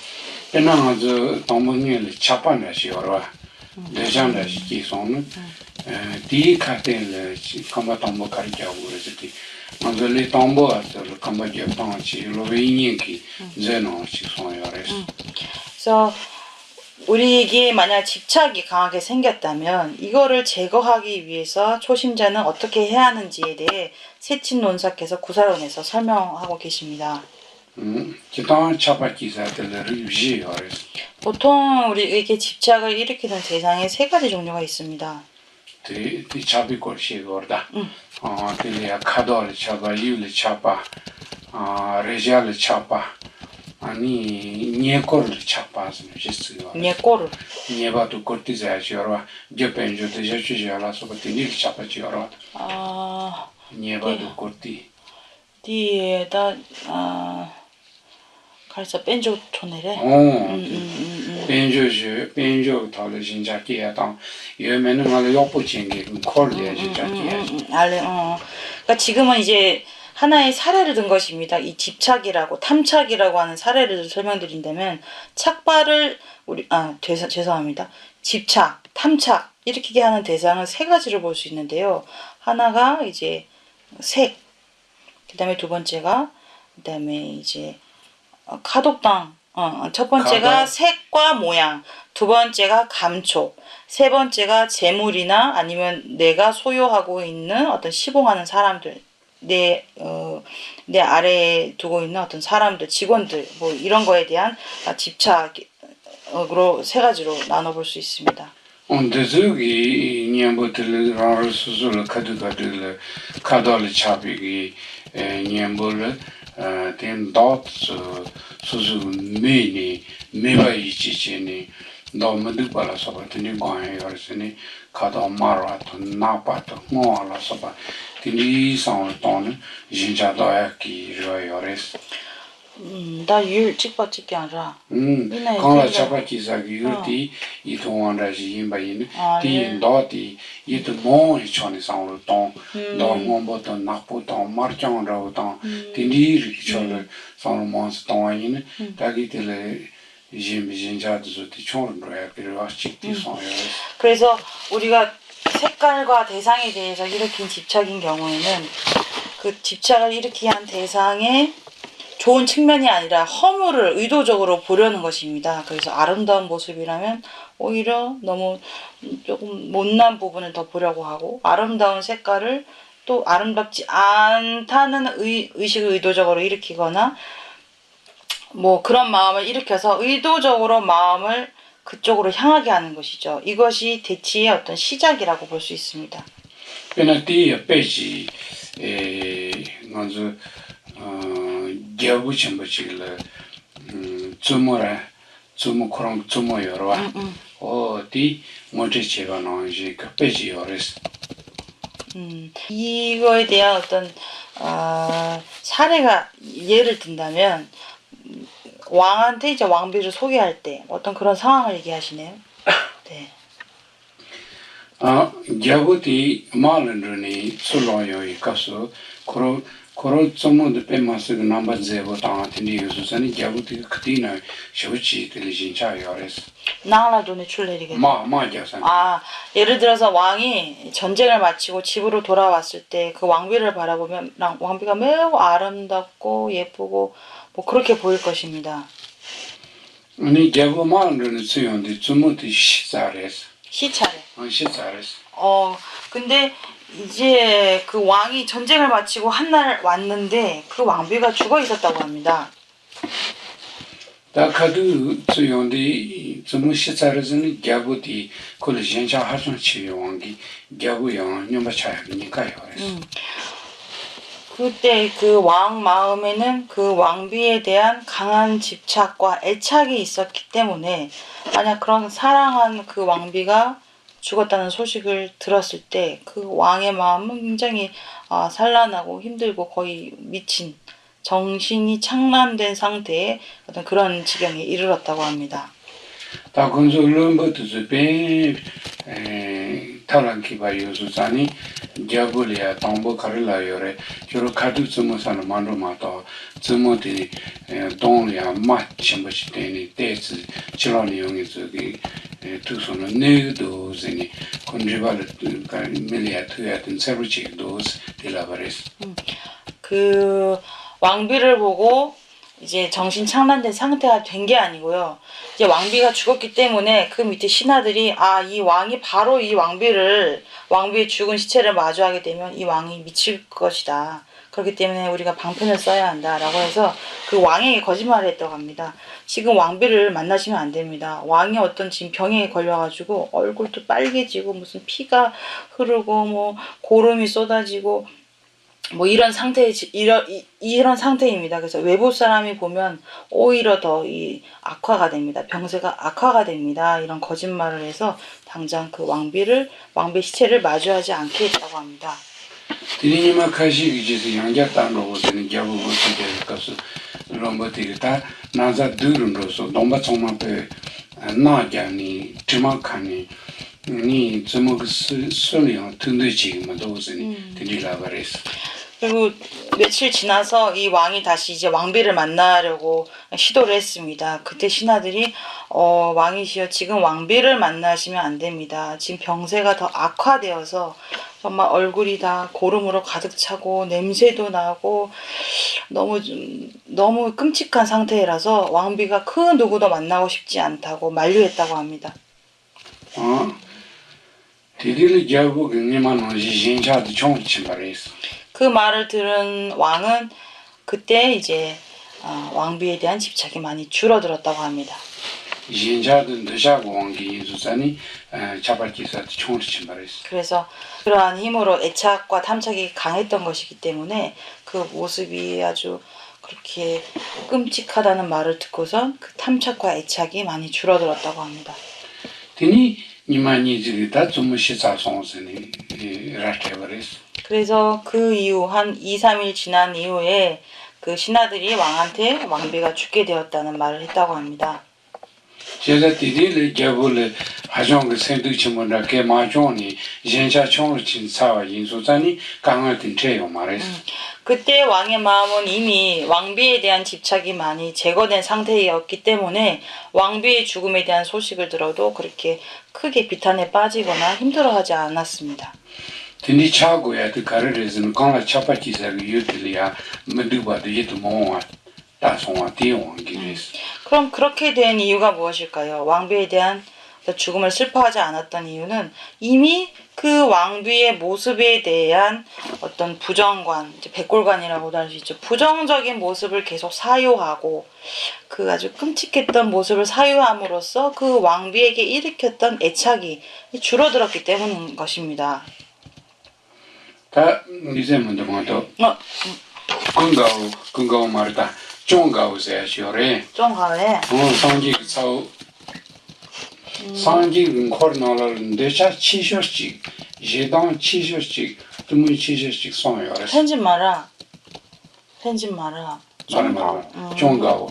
penaanga zo tongbo nye le chapa na shi yorwa, dejan la shi ki sonu, 디 카텔 컴바 톰보 카리자고 그랬지 먼저 리 톰보 아들 컴바 제방치 로베인기 제노 식송요레스 그래서 우리에게 만약 집착이 강하게 생겼다면 이거를 제거하기 위해서 초심자는 어떻게 해야 하는지에 대해 세친 논사께서 구사론에서 설명하고 계십니다. 기타 차바기사들을 유지요레스 보통 우리에게 집착을 일으키는 대상에 세 가지 종류가 있습니다. 디 차비 걸시거다 딜리아 카돌 차바 리울 차바 레지알 차바 아니 니에코르 차바스는 지스요 니에코르 니에바도 코티자지요로 제펜조 데자치지알라 소바티니 차바지요로 니에바도 코티 디에다 가르쳐 뺀조 토네래. 뺀조 타를 진짜기야 당 요면은 말로 욕부진게 콜리아 진짜기야 알레 그러니까 지금은 이제 하나의 사례를 든 것입니다. 이 집착이라고 탐착이라고 하는 사례를 설명드린다면 착발을 죄송합니다. 집착, 탐착 일으키게 하는 대상은 세 가지를 볼 수 있는데요. 하나가 이제 색, 그다음에 두 번째가 그다음에 이제 가독당. 첫 번째가 색과 모양, 두 번째가 감촉, 세 번째가 재물이나 아니면 내가 소유하고 있는 어떤 시봉하는 사람들, 내 아래에 두고 있는 어떤 사람들, 직원들, 뭐 이런 거에 대한 집착으로 세 가지로 나눠볼 수 있습니다. 온데즈기 니엠보틀 라르수술 카드가들 카돌 차비기 니엠볼 된 도트 수수 메니 메바이치치니 너무들 발아서 버티니 고에 열으니 카도 마라토 나파토 모알아서 봐 딜리 상톤 진짜도야기 로요레스 나 율 찍바 찍게 아니라 강라 차바기사기 유티 이동원라지 임바인 디인도디 이도 모이 촌이 상로동 너몽보도 나포도 마르짱라우동 딘디리 촌을 상로몬스 동아인 다기들의 진짜도지 촌으로야 그래가지고 그래서 우리가 색깔과 대상에 대해서 일으킨 집착인 경우에는 그 집착을 일으키게 한 대상의 좋은 측면이 아니라 허물을 의도적으로 보려는 것입니다. 그래서 아름다운 모습이라면 오히려 너무 조금 못난 부분을 더 보려고 하고 아름다운 색깔을 또 아름답지 않다는 의식을 의도적으로 일으키거나 뭐 그런 마음을 일으켜서 의도적으로 마음을 그쪽으로 향하게 하는 것이죠. 이것이 대치의 어떤 시작이라고 볼 수 있습니다. 페나티 페이지 먼저 겨우 첨부치를 주모라 주모코랑 주모여와 어디 먼저 제가 나오지 그 페이지요레스 이거에 대한 어떤 사례가 예를 든다면 왕한테 이제 왕비를 소개할 때 어떤 그런 상황을 얘기하시네요. 네. 겨우디 말은르니 술로요이 가서 코로 좀도 빼마스 넘버 0 당한테 유수선이 겨우디 그디나 쇼치 들리진차요레스 나라돈의 출내리게. 마자선. 예를 들어서 왕이 전쟁을 마치고 집으로 돌아왔을 때 그 왕비를 바라보면 왕비가 매우 아름답고 예쁘고 뭐 그렇게 보일 것입니다. 아니 겨우만은 수용데 좀도 시자레스. 시차례. 시자레스. 근데 이제 그 왕이 전쟁을 마치고 한날 왔는데 그 왕비가 죽어 있었다고 합니다. 다카드 수용데 좀 시자레스는 겨우디 콜리젠샤 하선 치용기 겨우요 녀마차니까요. 그때 그 왕 마음에는 그 왕비에 대한 강한 집착과 애착이 있었기 때문에 만약 그런 사랑한 그 왕비가 죽었다는 소식을 들었을 때 그 왕의 마음은 굉장히 산란하고 힘들고 거의 미친 정신이 착란된 상태의 어떤 그런 지경에 이르렀다고 합니다. 다 건설론부터 배 타란키바 요수산이 겨울이야 동부 가르라요래 주로 가득 주무사는 만로마도 주무들이 동리야 마침부시 되니 때스 지론이 용이 저기 두손은 내도즈니 건지발을 밀리아 투야든 세부치 도스 딜라바레스. 그 왕비를 보고 이제 정신 착란된 상태가 된 게 아니고요. 이제 왕비가 죽었기 때문에 그 밑에 신하들이 이 왕이 바로 이 왕비의 죽은 시체를 마주하게 되면 이 왕이 미칠 것이다. 그렇기 때문에 우리가 방편을 써야 한다라고 해서 그 왕에게 거짓말을 했다고 합니다. 지금 왕비를 만나시면 안 됩니다. 왕이 어떤 지금 병에 걸려가지고 얼굴도 빨개지고 무슨 피가 흐르고 뭐 고름이 쏟아지고 뭐 이런 이런 상태입니다. 그래서 외부 사람이 보면 오히려 더 악화가 됩니다. 병세가 악화가 됩니다. 이런 거짓말을 해서 당장 그 왕비 시체를 마주하지 않게 했다고 합니다. 디니마 카시 이제 양자탄으로 되는 기업을 어떻게 가서 롬버티다 나자 두른로서 넘바 정말에 나자니 주막하니 니 저먹 소리요 든든지만 도스니 디리라바레스. 그리고 며칠 지나서 이 왕이 다시 이제 왕비를 만나려고 시도를 했습니다. 그때 신하들이 왕이시여 지금 왕비를 만나시면 안 됩니다. 지금 병세가 더 악화되어서 정말 얼굴이 다 고름으로 가득 차고 냄새도 나고 너무 끔찍한 상태라서 왕비가 그 누구도 만나고 싶지 않다고 만류했다고 합니다. 디리를 잡고 그냥만 진짜도 총치 말했어. 그 말을 들은 왕은 그때 이제 왕비에 대한 집착이 많이 줄어들었다고 합니다. 진짜도 늦자고 왕기 인수산이 자발기사 총치 말했어. 그래서 그러한 힘으로 애착과 탐착이 강했던 것이기 때문에 그 모습이 아주 그렇게 끔찍하다는 말을 듣고선 그 탐착과 애착이 많이 줄어들었다고 합니다. 디니 니만이 지다 좀 시사송스니 라테버레스. 그래서 그 이후 한 2, 3일 지난 이후에 그 신하들이 왕한테 왕비가 죽게 되었다는 말을 했다고 합니다. 제가 디디를 개불을 하정그 생득치문라 개마종이 진짜 총을 친 사와 인수산이 강화된 채요 말했어. 그때 왕의 마음은 이미 왕비에 대한 집착이 많이 제거된 상태였기 때문에 왕비의 죽음에 대한 소식을 들어도 그렇게 크게 비탄에 빠지거나 힘들어하지 않았습니다. 디니 차고야 그 가르르즈는 강라 차파티사가 유틸이야 메두바도 예도 모아 다송아 디옹기레스. 그럼 그렇게 된 이유가 무엇일까요? 왕비에 대한 죽음을 슬퍼하지 않았던 이유는 이미 그 왕비의 모습에 대한 어떤 부정관, 백골관이라고도 할 수 있죠. 부정적인 모습을 계속 사유하고 그 아주 끔찍했던 모습을 사유함으로써 그 왕비에게 일으켰던 애착이 줄어들었기 때문인 것입니다. 다 이제 먼저 뭐도 건가오 말다 종가오세요 쇼레. 종가오에 상기 사우 상기 코르나를 대차 치셔씩 제당 치셔씩 드문 치셔씩 송요레. 편집 마라. 종가오.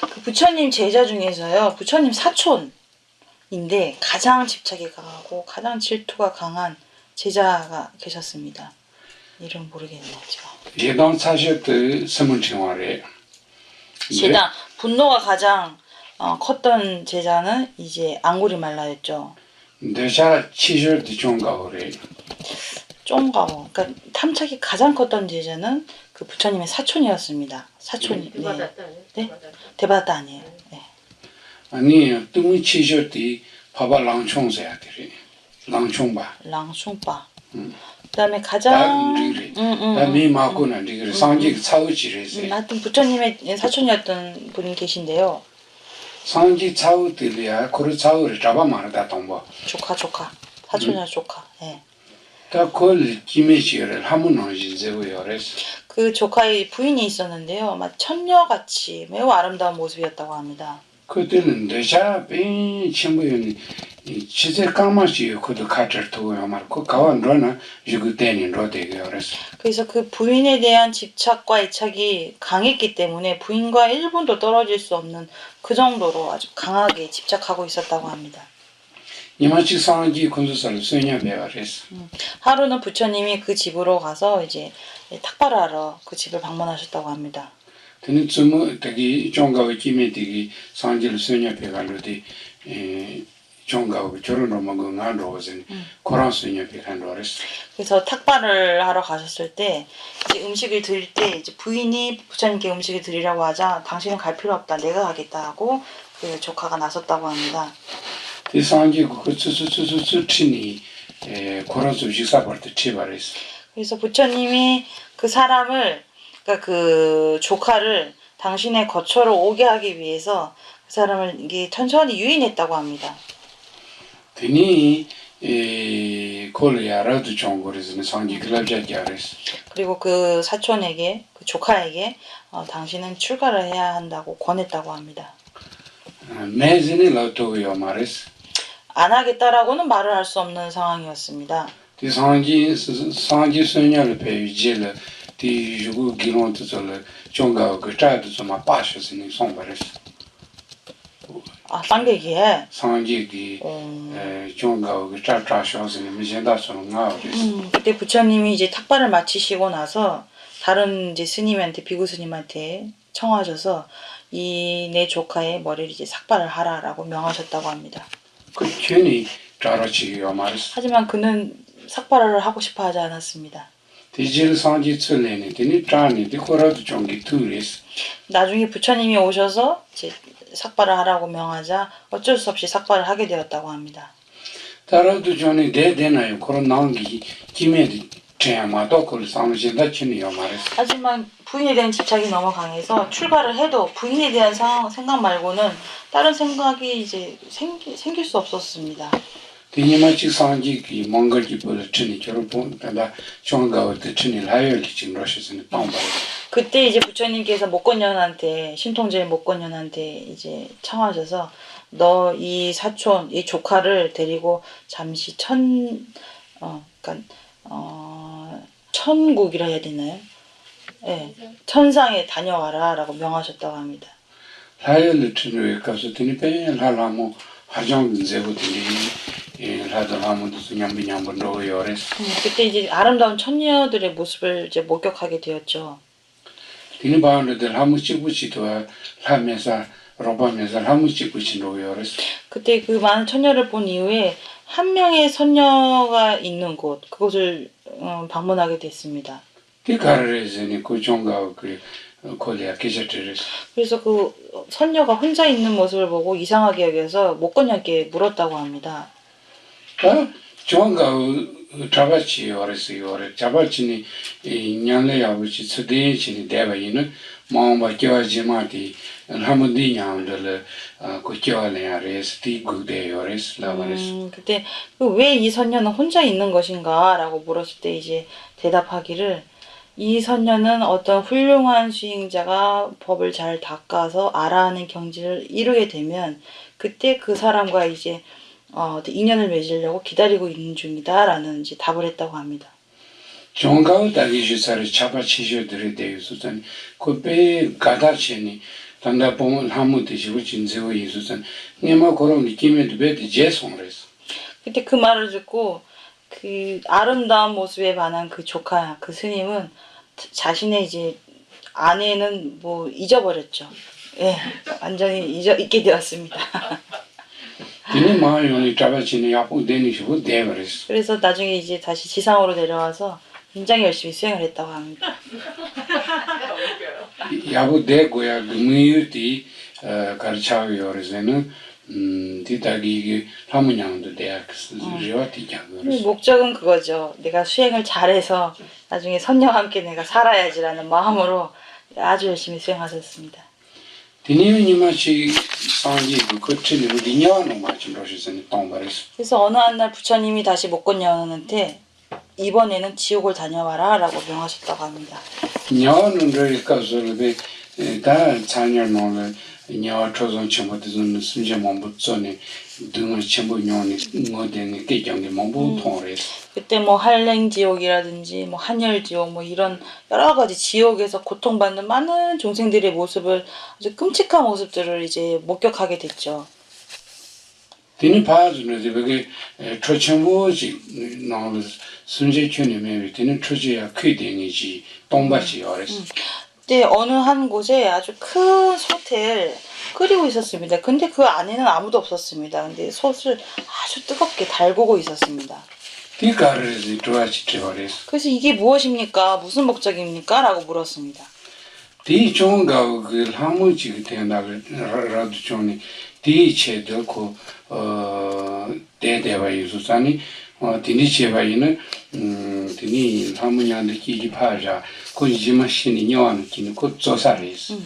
그 부처님 제자 중에서요. 부처님 사촌인데 가장 집착이 강하고 가장 질투가 강한 제자가 계셨습니다. 이름 모르겠네요, 제가. 제당 사셨의 서문청화래. 제당 분노가 가장 컸던 제자는 이제 앙구리말라였죠. 대차 치셔의 종가오래. 쫑가오. 그러니까 탐착이 가장 컸던 제자는 그 부처님의 사촌이었습니다. 사촌이. 네? 대바다 아니에요. 네. 아니, 뚱이 치셔의 바바 랑총세야 되리. 랑총바. 랑총바. 그다음에 가장 미 마고는 이거 상직 차우지래서. 하여튼 부처님의 사촌이었던 분이 계신데요. 상직 차우들이야. 고르 차우를 잡아 말다 동보. 조카. 사촌이야 조카. 예. 다 그걸 김혜지를 하면 어진세고요. 그래서 그 조카의 부인이 있었는데요. 막 천녀같이 매우 아름다운 모습이었다고 합니다. 그때는 내자 빈 친구는 진짜 까마시 그도 카트를 두고요 말고 가원로나 이거 때는 로데요. 그래서 그 부인에 대한 집착과 애착이 강했기 때문에 부인과 1분도 떨어질 수 없는 그 정도로 아주 강하게 집착하고 있었다고 합니다. 이마치 상기 군수설 수냐 배워랬어. 하루는 부처님이 그 집으로 가서 이제 탁발하러 그 집을 방문하셨다고 합니다. 근데 좀 되게 종가의 김에 되게 상기를 수냐 배가로디 종가고 저런 먹은 안 로즈는 그런 수녀 비칸도레스. 그래서 탁발을 하러 가셨을 때 이제 음식을 드릴 때 이제 부인이 부처님께 음식을 드리라고 하자 당신은 갈 필요 없다. 내가 가겠다 하고 그 조카가 나섰다고 합니다. 이 상지 그 치니 그런 음식 사버트 치바레스. 그래서 부처님이 그 사람을 그러니까 그 조카를 당신의 거처로 오게 하기 위해서 그 사람을 이게 천천히 유인했다고 합니다. 드니 콜리아라도 종고레스는 상지 글랍자기아레스. 그리고 그 사촌에게 그 조카에게 당신은 출가를 해야 한다고 권했다고 합니다. 매진이 라토요 마레스. 안 하겠다라고는 말을 할 수 없는 상황이었습니다. 이 상지 소녀를 배우지를 디 주고 기론도를 종가 그 자도 좀 빠셔서는 송바레스. 아, 쌍계기에 상지기 종가 그 자자셔서는 미신다서는 나오레스. 그때 부처님이 이제 탁발을 마치시고 나서 다른 이제 스님한테 비구 스님한테 청하셔서 이 내 조카의 머리를 이제 삭발을 하라라고 명하셨다고 합니다. 그 괜히 자라치요 마레스. 하지만 그는 삭발을 하고 싶어 하지 않았습니다. 디질 상지 틀레니 디니 짜니 디코라도 종기 투레스. 나중에 부처님이 오셔서 이제 삭발을 하라고 명하자 어쩔 수 없이 삭발을 하게 되었다고 합니다. 따라도 전에 대대나요 그런 나온기 김에도 제야마도 그걸 상신다 치니요 마레스. 하지만 부인에 대한 집착이 너무 강해서 출가를 해도 부인에 대한 생각 말고는 다른 생각이 이제 생길 수 없었습니다. 디니마치 상지 몽골기 보를 치니 저를 본다 종가부터 치니 라이얼 지금 러시아에서는 땅바레스. 그때 이제 부처님께서 목건년한테 신통제일 목건년한테 이제 청하셔서 너 이 사촌 이 조카를 데리고 잠시 천국이라 해야 되나요? 네, 천상에 다녀와라라고 명하셨다고 합니다. 라이얼 치니 가서 디니 빼는 하라모 하정 제부들이 하더라모도 냠비냠번도 요레스. 그때 이제 아름다운 천녀들의 모습을 이제 목격하게 되었죠. 디니 바운드들 하무치 부치도 하면서 로바면서 하무치 부치도 요레스. 그때 그 많은 천녀를 본 이후에 한 명의 선녀가 있는 곳 그곳을 방문하게 됐습니다. 그 가르레즈니 그 종가 그 콜리아 기자들레스. 그래서 그 선녀가 혼자 있는 모습을 보고 이상하게 여겨서 목건녀께 물었다고 합니다. 종가 잡아치 요레스 요레 잡아치니 냥레 아버지 스데치니 대바이는 마음바 겨지마티 한번디 냥들 그 겨알레아레스 티구데 요레스 라바레스. 그때 왜 이 선녀는 혼자 있는 것인가라고 물었을 때 이제 대답하기를 이 선녀는 어떤 훌륭한 수행자가 법을 잘 닦아서 알아하는 경지를 이루게 되면 그때 그 사람과 이제 인연을 맺으려고 기다리고 있는 중이다라는 이제 답을 했다고 합니다. 종가의 다기시사를 잡아치셔들이 되어서는 그배 가다치니 단다 보면 한무 드시고 진세고 예수선 네마 그런 느낌에도 배드 제송레스. 그때 그 말을 듣고 그 아름다운 모습에 반한 그 조카 그 스님은 자신의 이제 아내는 뭐 잊어버렸죠. 예, 완전히 잊게 되었습니다. 디니 마요니 잡아치니 야부 데니시고 대버레스. 그래서 나중에 이제 다시 지상으로 내려와서 굉장히 열심히 수행을 했다고 합니다. 야부 대고야 금유티 가르차고 요레스는 디다기 라무냥도 대학 리와티 장거레스. 목적은 그거죠. 내가 수행을 잘해서 나중에 선녀와 함께 내가 살아야지라는 마음으로 아주 열심히 수행하셨습니다. 디니미니마치 상지 그 거치니 우리냐노 마치 러시아에서는 땅바레스. 그래서 어느 한 날 부처님이 다시 목건여원한테 이번에는 지옥을 다녀와라 라고 명하셨다고 합니다. 냐는 저희가서는 다 자녀는 냐 초선 첨부들은 순제 몸부터네 등을 첨부 냐니 뭐된 게 경기 몸부 통레스. 그때 뭐 한랭지옥이라든지 뭐 한열지옥 뭐 이런 여러 가지 지옥에서 고통받는 많은 중생들의 모습을 아주 끔찍한 모습들을 이제 목격하게 됐죠. 디니 파즈는 그게 초첨부지 나오는 순제 촌이면 디니 초지야 크이딩이지 똥밭이 어레스. 그때 어느 한 곳에 아주 큰 솥을 끓이고 있었습니다. 근데 그 안에는 아무도 없었습니다. 근데 솥을 아주 뜨겁게 달구고 있었습니다. 디가르지 도와치 트버레스. 그래서 이게 무엇입니까? 무슨 목적입니까? 라고 물었습니다. 디 종가 그 항무지 된다고 라도 종이 디 체들고 대대와 예수산이 디니 제바이는 디니 항무냐는 기기 파자 고지마 신이 녀하는 기는 곧 조사레스.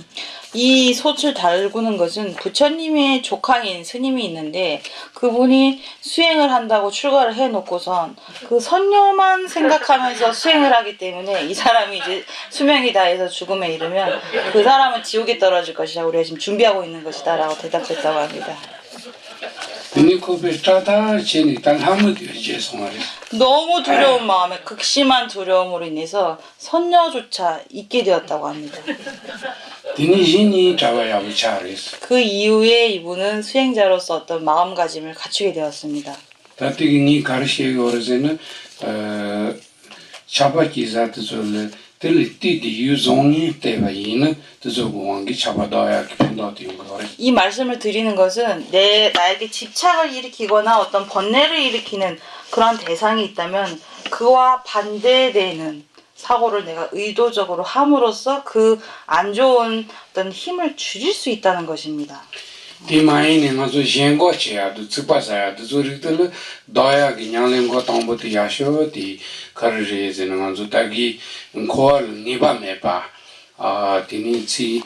이 솥을 달구는 것은 부처님의 조카인 스님이 있는데 그분이 수행을 한다고 출가를 해놓고선 그 선녀만 생각하면서 수행을 하기 때문에 이 사람이 이제 수명이 다해서 죽음에 이르면 그 사람은 지옥에 떨어질 것이다. 우리가 지금 준비하고 있는 것이다. 라고 대답했다고 합니다. 디니 코베스타다 제니 단 항무디 제송하레스. 너무 두려운 마음에 극심한 두려움으로 인해서 선녀조차 잊게 되었다고 합니다. 디니 신이 잡아야 차레스. 그 이후에 이분은 수행자로서 어떤 마음가짐을 갖추게 되었습니다. 다티기니 가르시에 오르제는 차바기자트졸레 들리티디 유종이 때바이는 드조고왕기 차바다야 기펜다티인 거래. 이 말씀을 드리는 것은 나에게 집착을 일으키거나 어떤 번뇌를 일으키는 그런 대상이 있다면 그와 반대되는 사고를 내가 의도적으로 함으로써 그 안 좋은 어떤 힘을 줄일 수 있다는 것입니다. 디마이는 아주 셴고치야도 츠바사야도 조리들 다야 그냥렘고 당부터 야쇼디 카르제즈는 아주 딱이 코알 니바메바 디니치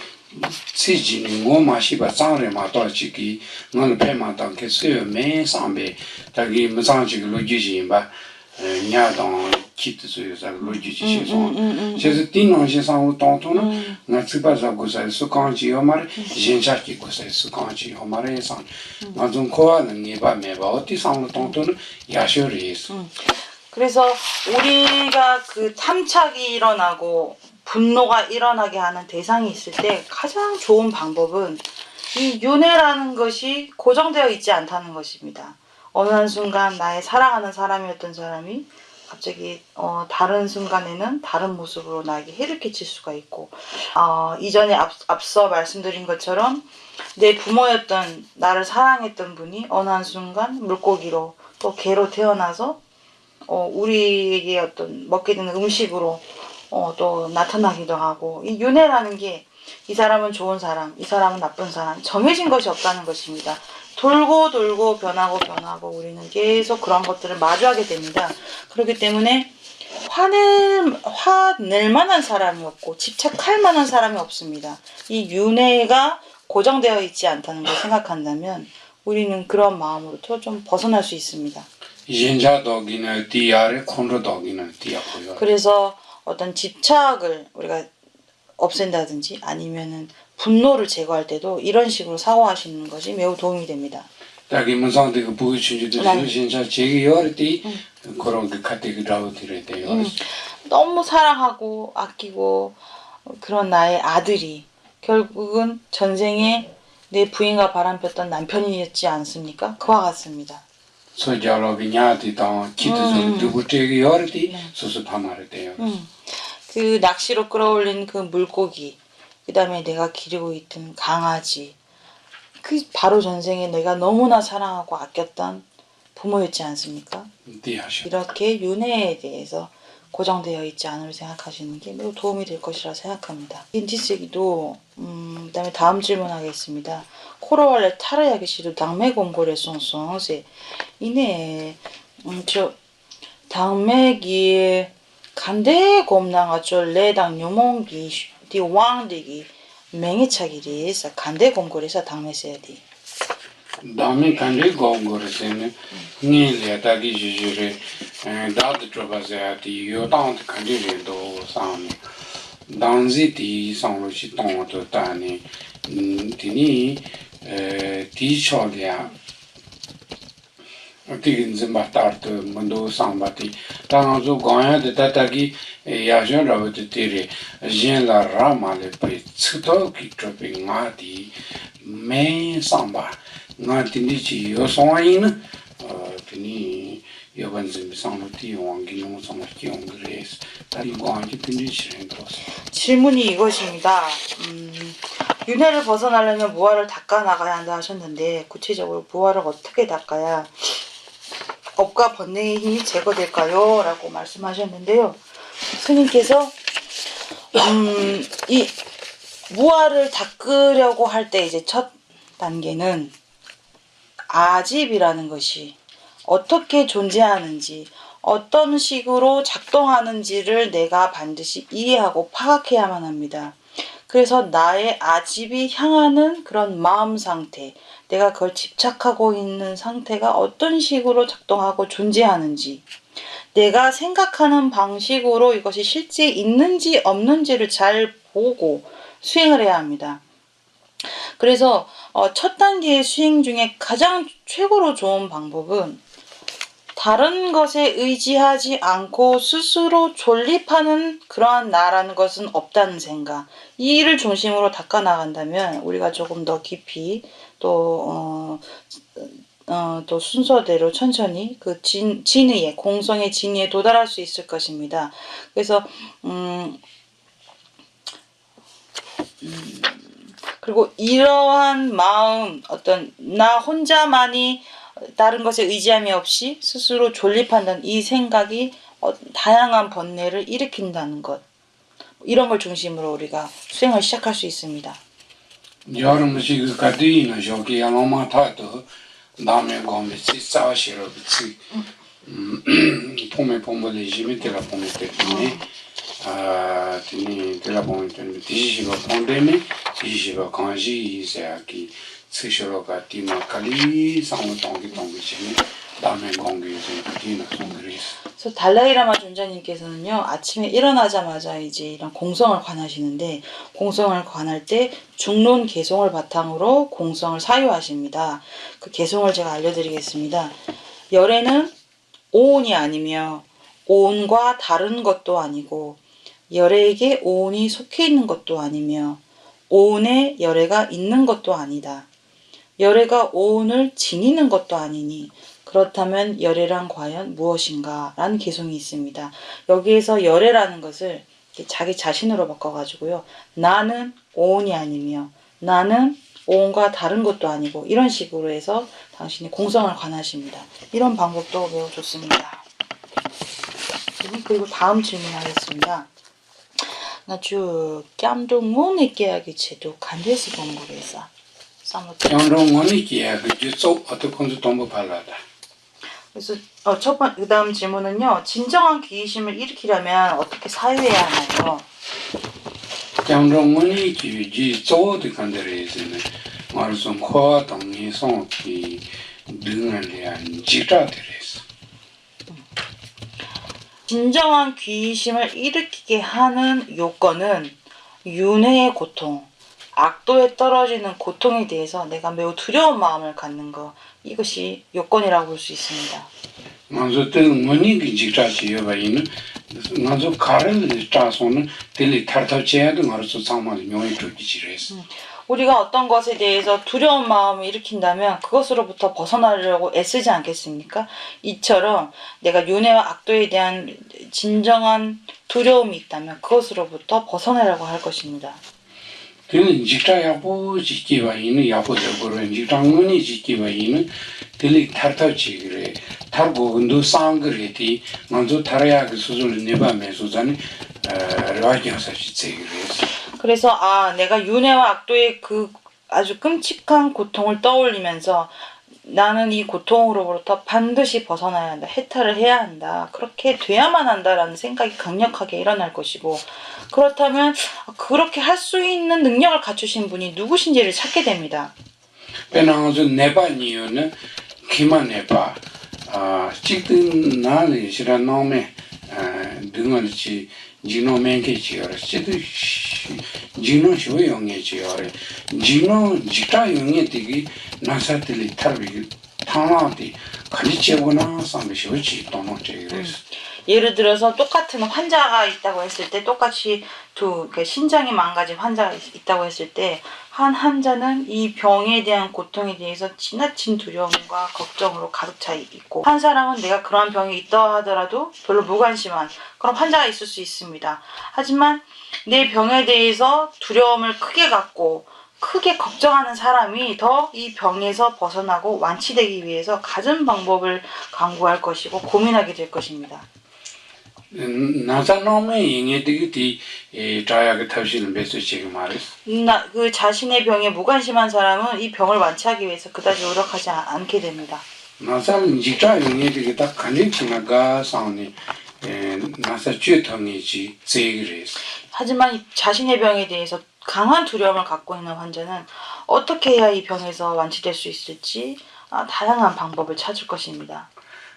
치지는 고마시바 장레 마도치기 너는 페마당 개수요 매 상배 딱이 무상지기 로지지바 냐당 키트스요사 로지지시소 제가 디노시상우 동토는 나 츠바자 고사에 수강지요 말 진짜기 고사에 수강지요 말에서 나좀 코아는 니바메바 어디 상우 동토는 야쇼리스. 그래서 우리가 그 탐착이 일어나고 분노가 일어나게 하는 대상이 있을 때 가장 좋은 방법은 이 윤회라는 것이 고정되어 있지 않다는 것입니다. 어느 한순간 나의 사랑하는 사람이었던 사람이 갑자기 다른 순간에는 다른 모습으로 나에게 해를 끼칠 수가 있고 이전에 앞서 말씀드린 것처럼 내 부모였던 나를 사랑했던 분이 어느 한순간 물고기로 또 개로 태어나서 우리에게 어떤 먹게 되는 음식으로 또 나타나기도 하고 이 윤회라는 게 이 사람은 좋은 사람, 이 사람은 나쁜 사람 정해진 것이 없다는 것입니다. 돌고 돌고 변하고 우리는 계속 그런 것들을 마주하게 됩니다. 그렇기 때문에 화낼 만한 사람이 없고 집착할 만한 사람이 없습니다. 이 윤회가 고정되어 있지 않다는 걸 생각한다면 우리는 그런 마음으로부터 좀 벗어날 수 있습니다. 인자덕이나 디아레 콘로덕이나 디아고요. 그래서 어떤 집착을 우리가 없앤다든지 아니면은 분노를 제거할 때도 이런 식으로 사고하시는 것이 매우 도움이 됩니다. 딱이 문상대 그 부유춘지도 진짜 제기 열때 그런 그 카테고리라고 들어야 돼요. 너무 사랑하고 아끼고 그런 나의 아들이 결국은 전생에 내 부인과 바람폈던 남편이었지 않습니까? 그와 같습니다. 소자로비냐디 당 키트도 두고 제기 열때 수수파마를 돼요. 그 낚시로 끌어올린 그 물고기, 그 다음에 내가 기르고 있던 강아지, 그 바로 전생에 내가 너무나 사랑하고 아꼈던 부모였지 않습니까? 이렇게 윤회에 대해서 고정되어 있지 않음을 생각하시는 게 매우 도움이 될 것이라 생각합니다. 인티세기도 그 다음에 다음 질문하겠습니다. 코로왈레 타르야기시도 당맥온고레 송송세 이네 저 당맥이 간데 곰낭아 쫄 레당 요몽기 디왕디기 맹이차기리에서 간데 곰고래서 당매세야디. 다음에 간데 곰고래서는 니레다기 주주레 다드 트로바세야디 요당드 간데레도 상 당지디 상로시 동도 다니 디니 디초리아 어떻게 좀바타르도 문도 상바티 당조 고야데 다타기 야전라부터 때리 젠라 라마레 프리 츠도 기트로핑 마디 매 상바 나티니치 요송아인 드니 여번쯤 상로 띄용기 농성을 띄용 그래서 다리 광기 든지 실행 들었어. 질문이 이것입니다. 윤회를 벗어나려면 무화를 닦아 나가야 한다 하셨는데 구체적으로 무화를 어떻게 닦아야 업과 번뇌의 힘이 제거될까요? 라고 말씀하셨는데요. 스님께서 이 무화를 닦으려고 할 때 이제 첫 단계는 아집이라는 것이 어떻게 존재하는지 어떤 식으로 작동하는지를 내가 반드시 이해하고 파악해야만 합니다. 그래서 나의 아집이 향하는 그런 마음 상태, 내가 그걸 집착하고 있는 상태가 어떤 식으로 작동하고 존재하는지, 내가 생각하는 방식으로 이것이 실제 있는지 없는지를 잘 보고 수행을 해야 합니다. 그래서 첫 단계의 수행 중에 가장 최고로 좋은 방법은 다른 것에 의지하지 않고 스스로 존립하는 그러한 나라는 것은 없다는 생각, 이 일을 중심으로 닦아 나간다면 우리가 조금 더 깊이 또 순서대로 천천히 그 진의에, 공성의 진의에 도달할 수 있을 것입니다. 그래서 그리고 이러한 마음, 어떤 나 혼자만이 다른 것에 의지함이 없이 스스로 존립한다는 이 생각이 다양한 번뇌를 일으킨다는 것, 이런 걸 중심으로 우리가 수행을 시작할 수 있습니다. 여름시 그 가디는 저기 야노마 타도 남의 공부 싸시로 비치 봄에 봄보다 심이 되라 봄에 때문에 되라 봄에 때문에 디시가 봄되네 디시가 강시 이세야기 스시로가 디마칼리 상무동기 동기심이 남의 공부에서 그디는 송그리스. 그래서 달라이라마 존자님께서는요, 아침에 일어나자마자 이제 이런 공성을 관하시는데, 공성을 관할 때 중론 개성을 바탕으로 공성을 사유하십니다. 그 개성을 제가 알려드리겠습니다. 열애는 오온이 아니며 오온과 다른 것도 아니고 열애에게 오온이 속해 있는 것도 아니며 오온에 열애가 있는 것도 아니다. 열애가 오온을 지니는 것도 아니니 그렇다면 열애란 과연 무엇인가? 라는 개성이 있습니다. 여기에서 열애라는 것을 자기 자신으로 바꿔가지고요. 나는 오온이 아니며 나는 오온과 다른 것도 아니고 이런 식으로 해서 당신이 공성을 관하십니다. 이런 방법도 매우 좋습니다. 그리고 다음 질문하겠습니다. 나주 깜동문의 깨야기 제도 간대시 공부에서 영롱원이 기야 그 주소 어떻게 동부 발라다. 그래서 그 다음 질문은요. 진정한 귀의심을 일으키려면 어떻게 사유해야 하나요? 영롱원이 기지 조도 간데레스는 말씀 코와 동이 송기 등을 위한 지자들에서 진정한 귀의심을 일으키게 하는 요건은 윤회의 고통, 악도에 떨어지는 고통에 대해서 내가 매우 두려운 마음을 갖는 것, 이것이 요건이라고 볼 수 있습니다. 먼저 때문에 그 지자체가 있는 먼저 가를 짜서는 들리 탈탈제도 말해서 상황이 명이 되기지래서 우리가 어떤 것에 대해서 두려운 마음을 일으킨다면 그것으로부터 벗어나려고 애쓰지 않겠습니까? 이처럼 내가 윤회와 악도에 대한 진정한 두려움이 있다면 그것으로부터 벗어나려고 할 것입니다. 그는 지자야보 지키와 있는 야보적으로 지장문이 지키와 있는 들리 탈탈지 그래 탈고 근도 상그레티 먼저 탈아야 그 수준을 내밤에 수준이 라기어서 지체그래서 그래서 내가 윤회와 악도의 그 아주 끔찍한 고통을 떠올리면서 나는 이 고통으로부터 반드시 벗어나야 한다. 해탈을 해야 한다. 그렇게 돼야만 한다라는 생각이 강력하게 일어날 것이고 그렇다면 그렇게 할 수 있는 능력을 갖추신 분이 누구신지를 찾게 됩니다. 배나서 네바니요는 기만 네바 찍든 나는 싫어 놈에 등을지 지노멘게 지어라 지도 지노 쇼용에 지어라 지노 지타 용에 되기 나사들이 탈비 타나디 가리치고나 삼비쇼지 도노제그레스 예를 들어서 똑같은 환자가 있다고 했을 때 똑같이 신장이 망가진 환자가 있다고 했을 때 한 환자는 이 병에 대한 고통에 대해서 지나친 두려움과 걱정으로 가득 차 있고, 한 사람은 내가 그러한 병이 있다 하더라도 별로 무관심한 그런 환자가 있을 수 있습니다. 하지만 내 병에 대해서 두려움을 크게 갖고 크게 걱정하는 사람이 더 이 병에서 벗어나고 완치되기 위해서 갖은 방법을 강구할 것이고 고민하게 될 것입니다. 나사 놈의 잉에들이 자야가 탑실은 베스 지금 말이스. 그 자신의 병에 무관심한 사람은 이 병을 완치하기 위해서 그다지 노력하지 않게 됩니다. 나사는 직자 잉에들이 딱 간직치나가 상니 나사 주통이지 제그레스. 하지만 이 자신의 병에 대해서 강한 두려움을 갖고 있는 환자는 어떻게 해야 이 병에서 완치될 수 있을지 다양한 방법을 찾을 것입니다.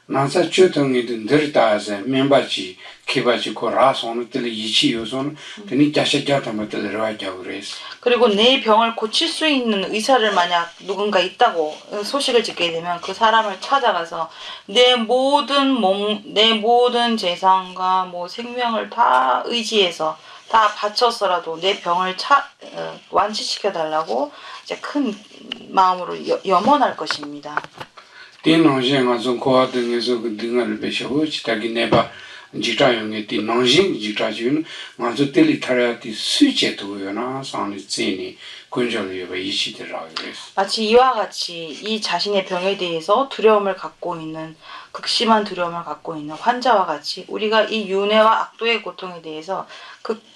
나사 주통이든 들다서 멤버지 기바지 고라손을 들이 이치 요소는 드니 자식자타면 들어와야 그래서. 그리고 내 병을 고칠 수 있는 의사를 만약 누군가 있다고 소식을 듣게 되면 그 사람을 찾아가서 내 모든 재산과 뭐 생명을 다 의지해서 다 바쳐서라도 내 병을 완치시켜 달라고 이제 큰 마음으로 염원할 것입니다. 띠낭신 가서 고아 등에서 그 등을 배셔고 지다기 내봐 지자용에 띠낭신 지자주는 가서 텔리 타라티 수제도요나 상리 제니 군절이와 이시더라고요. 마치 이와 같이 이 자신의 병에 대해서 두려움을 갖고 있는 극심한 두려움을 갖고 있는 환자와 같이 우리가 이 윤회와 악도의 고통에 대해서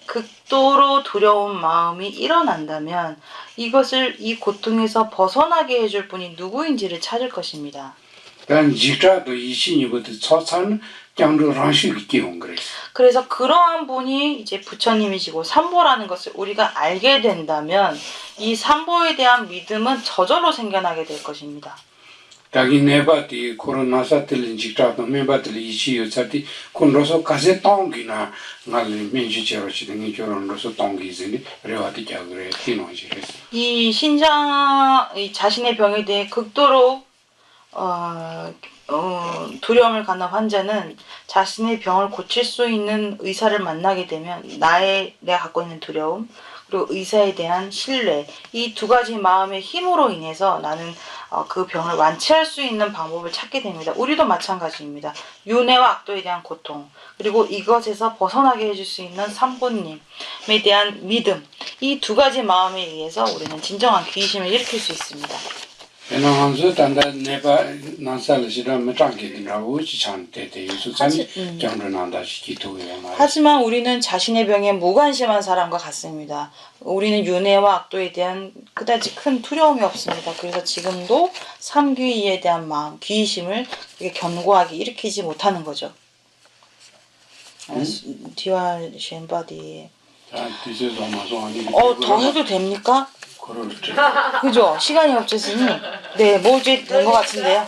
극도로 두려운 마음이 일어난다면 이것을 이 고통에서 벗어나게 해줄 분이 누구인지를 찾을 것입니다. 그래서 그러한 분이 이제 부처님이시고 삼보라는 것을 우리가 알게 된다면 이 삼보에 대한 믿음은 저절로 생겨나게 될 것입니다. 다기 네바티 코로나사 틀린 직자도 메바틀 이시요 차티 콘로서 가세 똥기나 말리 민주체로시 등이 결혼로서 똥기즈니 레와티 자그레 티노지레스. 이 자신의 병에 대해 극도로 두려움을 갖는 환자는 자신의 병을 고칠 수 있는 의사를 만나게 되면 내가 갖고 있는 두려움 그리고 의사에 대한 신뢰 이 두 가지 마음의 힘으로 인해서 나는 그 병을 완치할 수 있는 방법을 찾게 됩니다. 우리도 마찬가지입니다. 윤회와 악도에 대한 고통 그리고 이것에서 벗어나게 해줄 수 있는 삼보님에 대한 믿음 이 두 가지 마음에 의해서 우리는 진정한 귀의심을 일으킬 수 있습니다. 에나한서 단다 네바 난살시라 메짱게디라고 지찬테테 유수산이 정르난다시 기토야 말. 하지만 우리는 자신의 병에 무관심한 사람과 같습니다. 우리는 윤회와 악도에 대한 그다지 큰 두려움이 없습니다. 그래서 지금도 삼귀의에 대한 마음, 귀의심을 견고하게 일으키지 못하는 거죠. 뒤와 셴바디. 더 해도 됩니까? 그죠? 시간이 없으니 네, 뭐 이제 된 것 같은데요.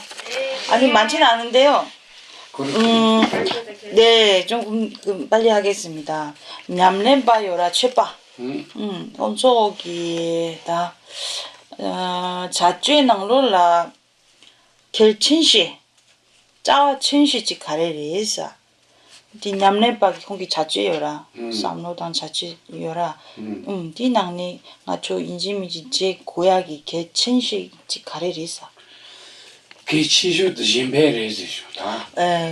아니 많지는 않은데요. 네, 조금 빨리 하겠습니다. 냠렘바요라 최빠. 온소기다. 자주낭롤라 겔친시 짜와 친시지 가래리에서 디냠렘바기 공기 자주요라 쌈로당 자주요라 디낭니 나초 인지미지 제 고약이 겔친시지 가래리에서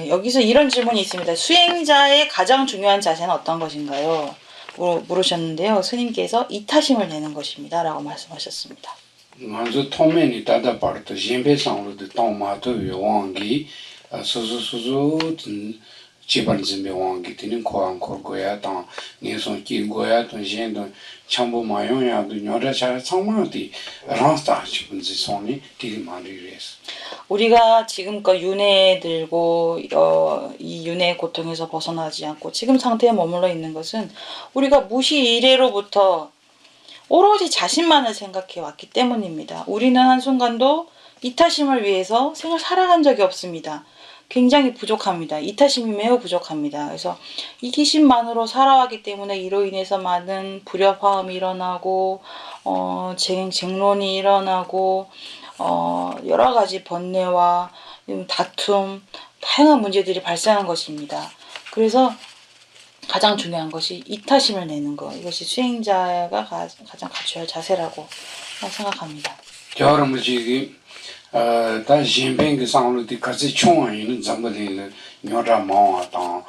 여기서 이런 질문이 있습니다. 수행자의 가장 중요한 자세는 어떤 것인가요? 물으셨는데요. 스님께서 이타심을 내는 것입니다. 라고 말씀하셨습니다. 먼저 통면이 따다 바르도 젬베상으로도 똥마도 요왕기 수수수수 지반즈메 왕기 되는 고안 걸고야 땅 내손 끼고야 돈신도 참보 마용야도 녀라차 상마디 랑스타 지분지 손이 되게 많이래서 우리가 지금껏 윤회 들고 이 윤회의 고통에서 벗어나지 않고 지금 상태에 머물러 있는 것은 우리가 무시 이래로부터 오로지 자신만을 생각해 왔기 때문입니다. 우리는 한순간도 이타심을 위해서 생을 살아간 적이 없습니다. 굉장히 부족합니다. 이타심이 매우 부족합니다. 그래서 이기심만으로 살아왔기 때문에 이로 인해서 많은 불협화음이 일어나고 쟁론이 일어나고 여러 가지 번뇌와 다툼, 다양한 문제들이 발생한 것입니다. 그래서 가장 중요한 것이 이타심을 내는 거. 이것이 수행자가 가장 갖춰야 할 자세라고 생각합니다. 저러면지 다 진뱅 상로디 같이 총하는 잠들이 녀라 마와다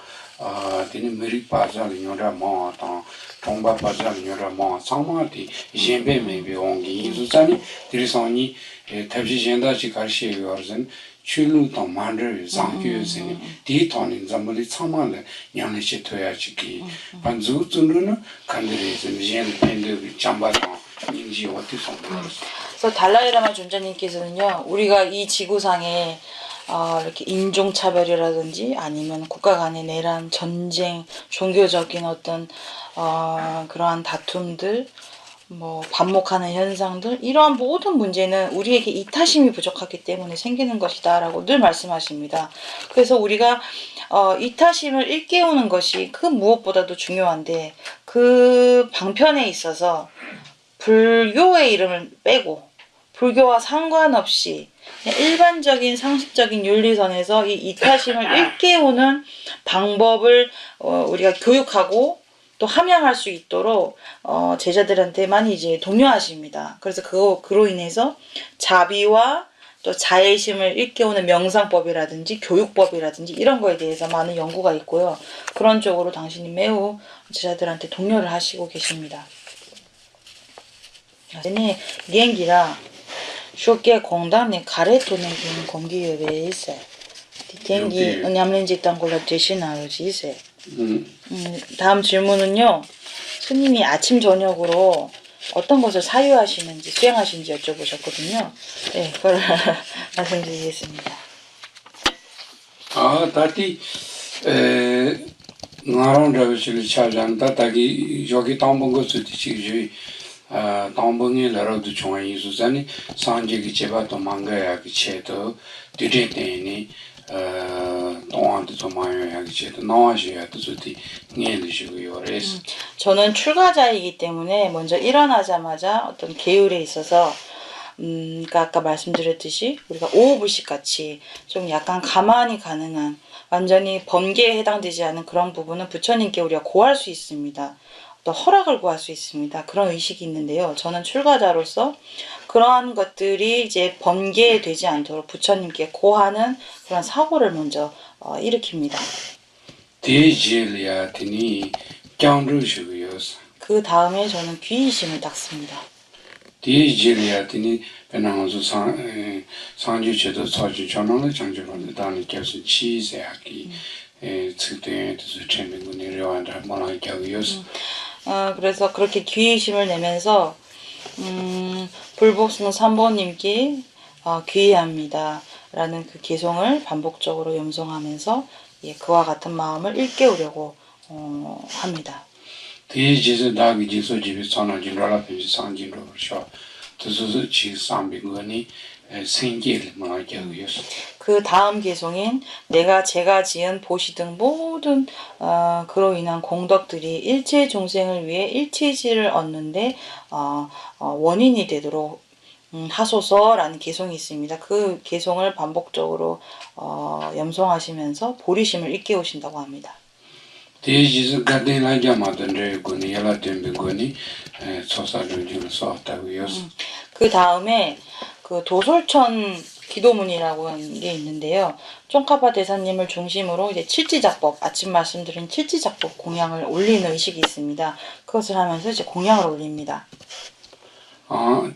되는 미리 빠져 녀라 마와다 정바 빠져 녀라 마 상마디 진뱅 메비 온기 이수자니 들이선이 탑지 현다지 가시 요르전 출루도 만들 상규스니 디토는 잠들이 참만데 냐네시 토야지기 반주tun은 간들이즈 미엔 펜드 잠바다 인지 어떻게 그래서 달라이라마 존자님께서는요, 우리가 이 지구상에 이렇게 인종차별이라든지 아니면 국가 간의 내란, 전쟁, 종교적인 어떤 그러한 다툼들, 뭐 반목하는 현상들, 이러한 모든 문제는 우리에게 이타심이 부족하기 때문에 생기는 것이다라고 늘 말씀하십니다. 그래서 우리가 이타심을 일깨우는 것이 그 무엇보다도 중요한데, 그 방편에 있어서 불교의 이름을 빼고 불교와 상관없이 일반적인 상식적인 윤리선에서 이 이타심을 일깨우는 방법을 우리가 교육하고 또 함양할 수 있도록 제자들한테 많이 이제 독려하십니다. 그래서 그로 인해서 자비와 또 자애심을 일깨우는 명상법이라든지 교육법이라든지 이런 거에 대해서 많은 연구가 있고요. 그런 쪽으로 당신이 매우 제자들한테 독려를 하시고 계십니다. ini gengira shoke kongdamne kare tonen kin kongi yobe ise gen기 냠렌지 땅골라 대신하러 지세. 다음 질문은요. 스님이 아침 저녁으로 어떤 것을 사유하시는지 수행하시는지 여쭤보셨거든요. 네, 그걸 말씀드리겠습니다. 다티 나랑 저기를 찾아간다. 다기 여기 땅본 것도 지지 땅본이 나라도 중앙 이수자니 산지기 제바도 망가야 기체도 뒤에되니 동안도 좀 많이 기체도 나와셔야 되지 내리시고요. 그래서 저는 출가자이기 때문에 먼저 일어나자마자 어떤 계율에 있어서 그러니까 아까 말씀드렸듯이 우리가 오후불식 같이 좀 약간 가만히 가능한 완전히 번개에 해당되지 않은 그런 부분은 부처님께 우리가 고할 수 있습니다. 또 허락을 구할 수 있습니다. 그런 의식이 있는데요. 저는 출가자로서 그러한 것들이 이제 번개되지 않도록 부처님께 고하는 그런 사고를 먼저 일으킵니다. 대질야더니 경주시고요. 그 다음에 저는 귀의심을 닦습니다. 대질야더니 배나서 상주체도 사주 전원을 장주로 다는 계속 치세하기 측대에서 재미군이 이러한다 뭐라 겨우요서 그래서 그렇게 귀의심을 내면서 불복승 3번님께 귀의합니다 라는 그 개송을 반복적으로 염송하면서 그와 같은 마음을 일깨우려고 합니다. 대지에서 나기 지소 집에 선화진로라 편지 상진로 그렇죠. 그래서 지상빈거니 생계를 뭐라 겨우요서 그 다음 개송인 제가 지은 보시 등 모든 그로 인한 공덕들이 일체 중생을 위해 일체지를 얻는데 원인이 되도록 하소서라는 개송이 있습니다. 그 개송을 반복적으로 염송하시면서 보리심을 일깨우신다고 합니다. 대지에서 가든하게 만든 거니 연락된 거니 소사를 써왔다고요. 그 다음에 그 도솔천 기도문이라고 하는 게 있는데요. 쫑카파 대사님을 중심으로 이제 칠지작법, 아침 말씀드린 칠지작법 공양을 올리는 의식이 있습니다. 그것을 하면서 이제 공양을 올립니다.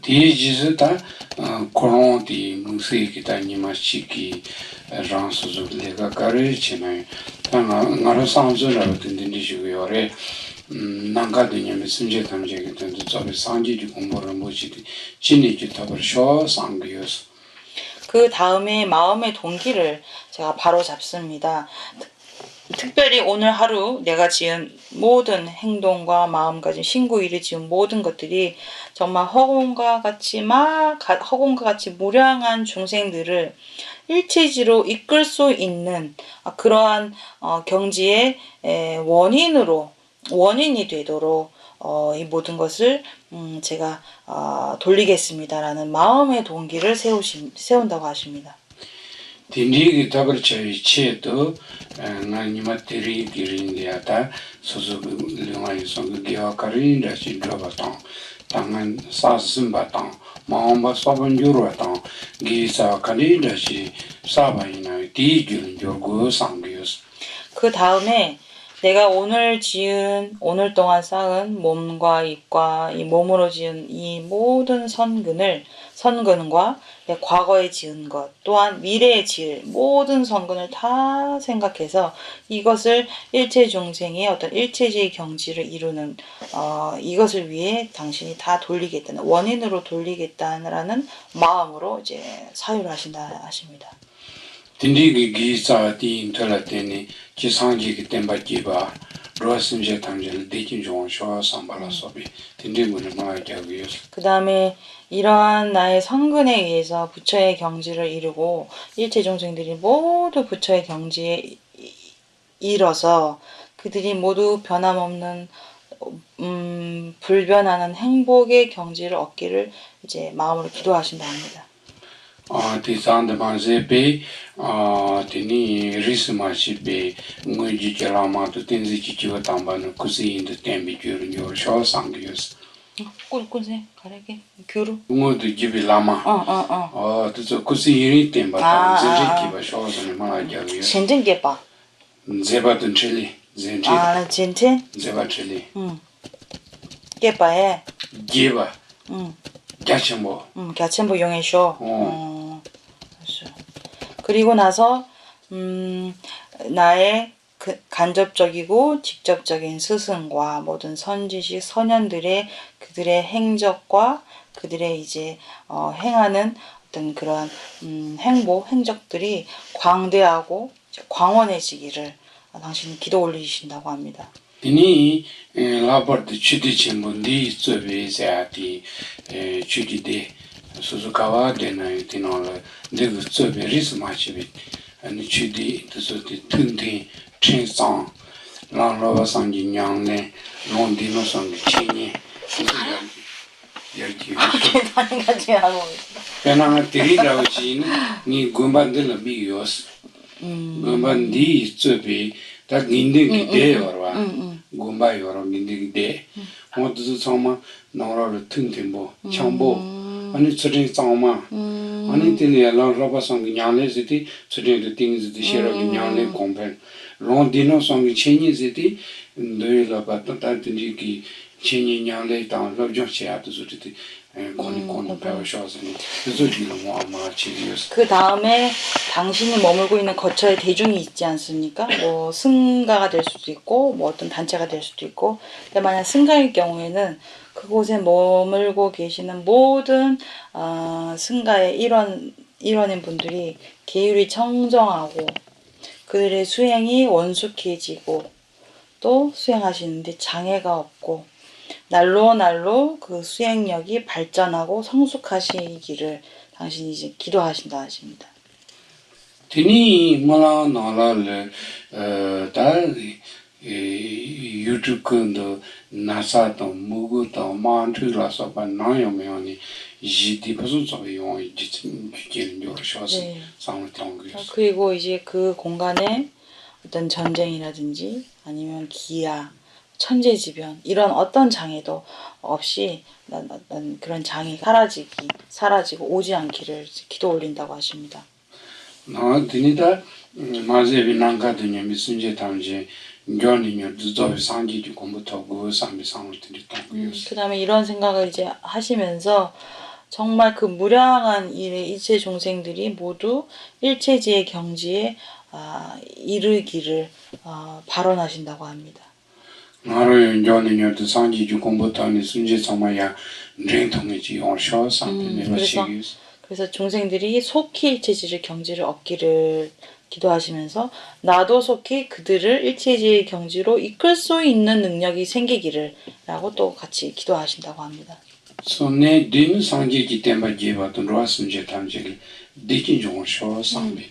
대지에다 코로나디 문세기다 니마시기 란수즈 내가 가르치는 나로 상주라고 듣는지고요래 난가드냐면 심지 탐지게 된 저기 상지지 공부를 못지디 진이지 답을 쇼 상기요스 그 다음에 마음의 동기를 제가 바로 잡습니다. 특별히 오늘 하루 내가 지은 모든 행동과 마음가짐, 신구일을 지은 모든 것들이 정말 허공과 같이 무량한 중생들을 일체지로 이끌 수 있는 그러한 경지의 원인이 되도록 이 모든 것을 제가 돌리겠습니다라는 마음의 동기를 세운다고 하십니다. 딘디기 답을 저희 치에도 나니마 데리 기린데야다 소소 르마이서 기어카린다 시드라바당 당한 사슴바당 마음바 사번주로당 기사 카린다시 사바이나 디줄 조고 상기스 그 다음에 내가 오늘 동안 쌓은 몸과 입과 이 몸으로 지은 이 모든 선근과 과거에 지은 것 또한 미래에 지을 모든 선근을 다 생각해서 이것을 일체중생의 어떤 일체주의 경지를 이루는 이것을 위해 당신이 다 돌리겠다는 원인으로 돌리겠다는 마음으로 이제 사유를 하신다 하십니다. 딘디기 기사 디인텔라테니 지상지기 템바지바 로스인제 당절 대진종 쇼 삼발라소비 딘디문을 말하기위해서 그 다음에 이러한 나의 선근에 의해서 부처의 경지를 이루고 일체众생들이 모두 부처의 경지에 이뤄서 그들이 모두 변함없는 불변하는 행복의 경지를 얻기를 이제 마음으로 기도하신다 합니다. 디산드만제베 디니 리스마시베 응의지결라마도 딘지지지와 담바는 구시인드 템비주를 요쇼 상기요스 꿀꿀세 가래게 교루 응어도 집이 라마 그래서 구시인이 템바다 제리기바 쇼스는 말하기위해서 젠젠게빠 제바든 첼리 젠체 젠젠 제바 첼리 깨빠에 제바 갸첨보 갸첸보 용해쇼 그리고 나서 나의 간접적이고 직접적인 스승과 모든 선지식 선현들의 그들의 행적과 그들의 이제 행하는 어떤 그런 행적들이 광대하고 광원해지기를 당신이 기도 올리신다고 합니다. 디니 라버드 취디친분디 쯔베자티 취디데 수수카와 데나이 디노라 데그 쯔베리스 마치비 아니 취디 드소티 튼데 첸상 라로바 상기냥네 론디노 상기 치니 열기 계단이 같이 하고 페나나 데리라고 치니 니 군반들 미요스 군반디 쯔베 다 긴데기 데요라 gomba yoro gindi de modu tsama nora tingtimbo chambo ani tsring tsama ani tini la roba song nyale siti tsring de things de shero nyale kompen ron dino song chenyi siti de la patata tini ki chenyi nyale ta robjo cheat siti ko니 배워 쇼스니 그저기로 뭐아마 치리스 그 다음에 당신이 머물고 있는 거처에 대중이 있지 않습니까? 뭐 승가가 될 수도 있고 뭐 어떤 단체가 될 수도 있고 근데 만약 승가일 경우에는 그곳에 머물고 계시는 모든 승가의 일원인 분들이 계율이 청정하고 그들의 수행이 원숙해지고 또 수행하시는데 장애가 없고 날로 그 수행력이 발전하고 성숙하시기를 당신이 이제 기도하신다 하십니다. 디니 몰라 나라를 다 유튜브 근도 나사도 무고도 만투라서 반나요면이 지디 무슨 소리요 지진 주기는 요셔서 상을 그리고 이제 그 공간에 어떤 전쟁이라든지 아니면 기아 천재지변 이런 어떤 장애도 없이 난 그런 장애 사라지고 오지 않기를 기도 올린다고 하십니다. 디니다 마제비 난가드냐 미순제 당제 견이냐 두저비 상기지 공부하고 상비 상을 드렸다고요. 그다음에 이런 생각을 이제 하시면서 정말 그 무량한 일체 종생들이 모두 일체지의 경지에 이르기를 발언하신다고 합니다. 나로 연전이냐도 상기지 공부하는 순제 정말야 렌통이지 어셔 상비를 그래서 종생들이 속히 일체지의 경지를 얻기를 기도하시면서 나도 속히 그들을 일체지의 경지로 이끌 수 있는 능력이 생기기를 라고 또 같이 기도하신다고 합니다. 손에 din 상기지 때문에 제바도 로스인제 탐지를 디진 종쇼 상비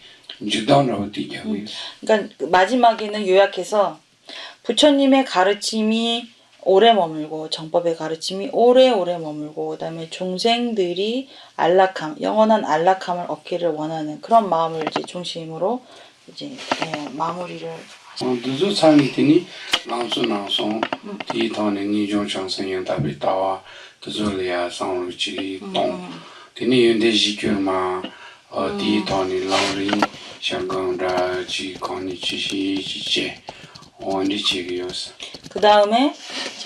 주단으로 뛰자고요. 그러니까 마지막에는 요약해서 부처님의 가르침이 오래 머물고 정법의 가르침이 오래오래 머물고 그다음에 중생들이 안락함, 영원한 안락함을 얻기를 원하는 그런 마음을 이제 중심으로 이제 마무리를 두zu 상이 되니 랑수 랑송 디 돈에 니종 정성형 답이 따와 두zu리아 상루치 동 되니 윤대 지규마 디 돈이 랑리 샹강다 지 건이 지시 지제 원리 지기요스 그 다음에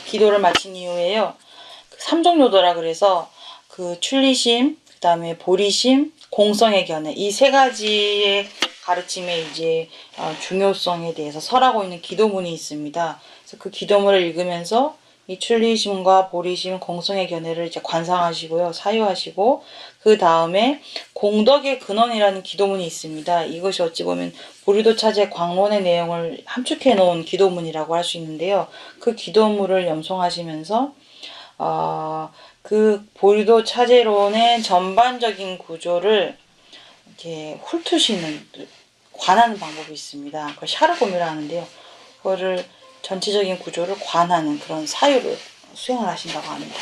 기도를 마친 이후에요. 삼종요도라 그래서 그 출리심, 그 다음에 보리심, 공성의 견해 이 세 가지의 가르침의 이제 중요성에 대해서 설하고 있는 기도문이 있습니다. 그래서 그 기도문을 읽으면서 이 출리심과 보리심, 공성의 견해를 이제 관상하시고요, 사유하시고 그 다음에 공덕의 근원이라는 기도문이 있습니다. 이것이 어찌 보면 보리도 차제 광론의 내용을 함축해 놓은 기도문이라고 할 수 있는데요. 그 기도문을 염송하시면서 그 보리도 차제론의 전반적인 구조를 이렇게 훑으시는 관하는 방법이 있습니다. 그걸 샤르곰이라 하는데요. 그거를 전체적인 구조를 관하는 그런 사유를 수행을 하신다고 합니다.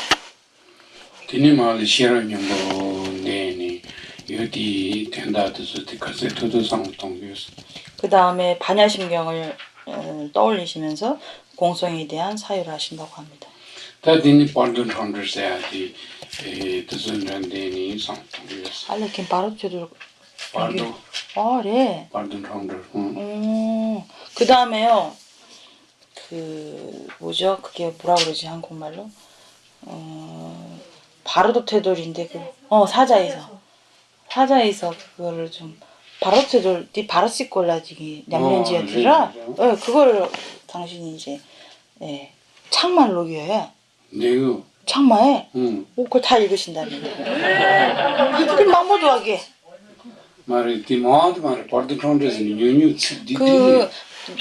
디니마르 시라님도 네니 여디 된다듯이 가서 도도상 동교스 그 다음에 반야심경을 떠올리시면서 공성에 대한 사유를 하신다고 합니다. 다디니 반든 컨더세아디 두순란데니 상동교스 알레킨 바로트를 반도 네. 반든 컨더 그 다음에요. 그 뭐죠? 그게 뭐라 그러지 한국말로? 바로도 테돌인데 사자에서 그거를 좀 바로테돌 디 바로시콜라지기 냠년지였더라. 네, 그거를 당신이 이제 창만 녹여요. 네요 창마에 그걸 다 읽으신다면 그게 막모도 하게 말이 디마드 말이 반든 컨더스니 뉴뉴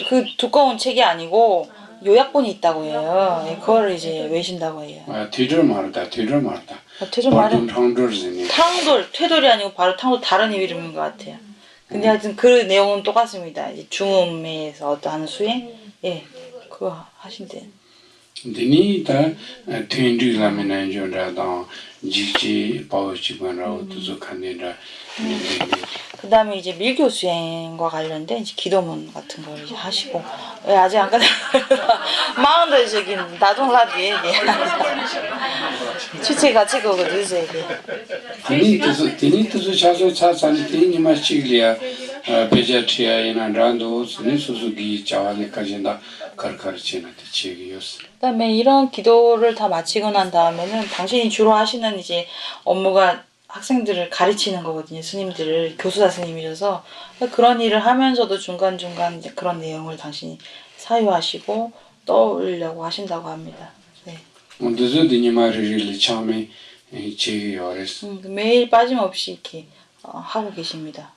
그 두꺼운 책이 아니고 요약본이 있다고 해요. 그거를 이제 외신다고 해요. 뒤를 말다 퇴돌 말은 컨더스니 퇴돌이 아니고 바로 탕돌 다른 이름인 것 같아요. 근데 하여튼 그 내용은 똑같습니다. 이제 중음에서 어떠한 수행, 그거 하신대요. 디니 다 트윈드 라미나 존다다 지지 바우치관라고 두족한데라 그 다음에 이제 밀교 수행과 관련된 이제 기도문 같은 걸 이제 하시고 아직 안 끝났어요. 마흔도 저기 나동라도 얘기 주체 같이 그거 주세요. 디니 투수 차소 차산이 디니마 시글리아 베자티아이나 란도 스니 수수기 자와리까지나 카르카르치나 티치기요스 그다음에 이런 기도를 다 마치고 난 다음에는 당신이 주로 하시는 이제 업무가 학생들을 가르치는 거거든요. 스님들을 교수사 스님이셔서 그런 일을 하면서도 중간중간 이제 그런 내용을 당신이 사유하시고 떠올리려고 하신다고 합니다. 네. 매일 빠짐없이 이렇게 하고 계십니다.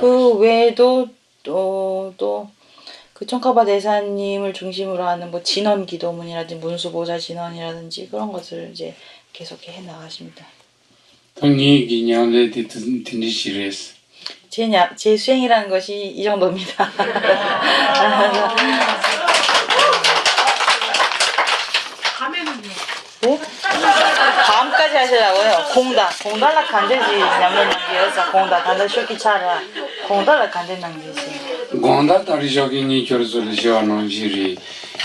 그 외에도 또 그 청카바 대사님을 중심으로 하는 뭐 진원 기도문이라든지 문수보살 진원이라든지 그런 것을 이제 계속 해 나가십니다. 제 수행이라는 것이 이 정도입니다. 네? 밤까지 하시라고요. 공달락 간대지 냠냠이어서 공달 간대 쇼기 차라 공달락 간대 남기지. gonda tarijogini kyorzul jiano jiri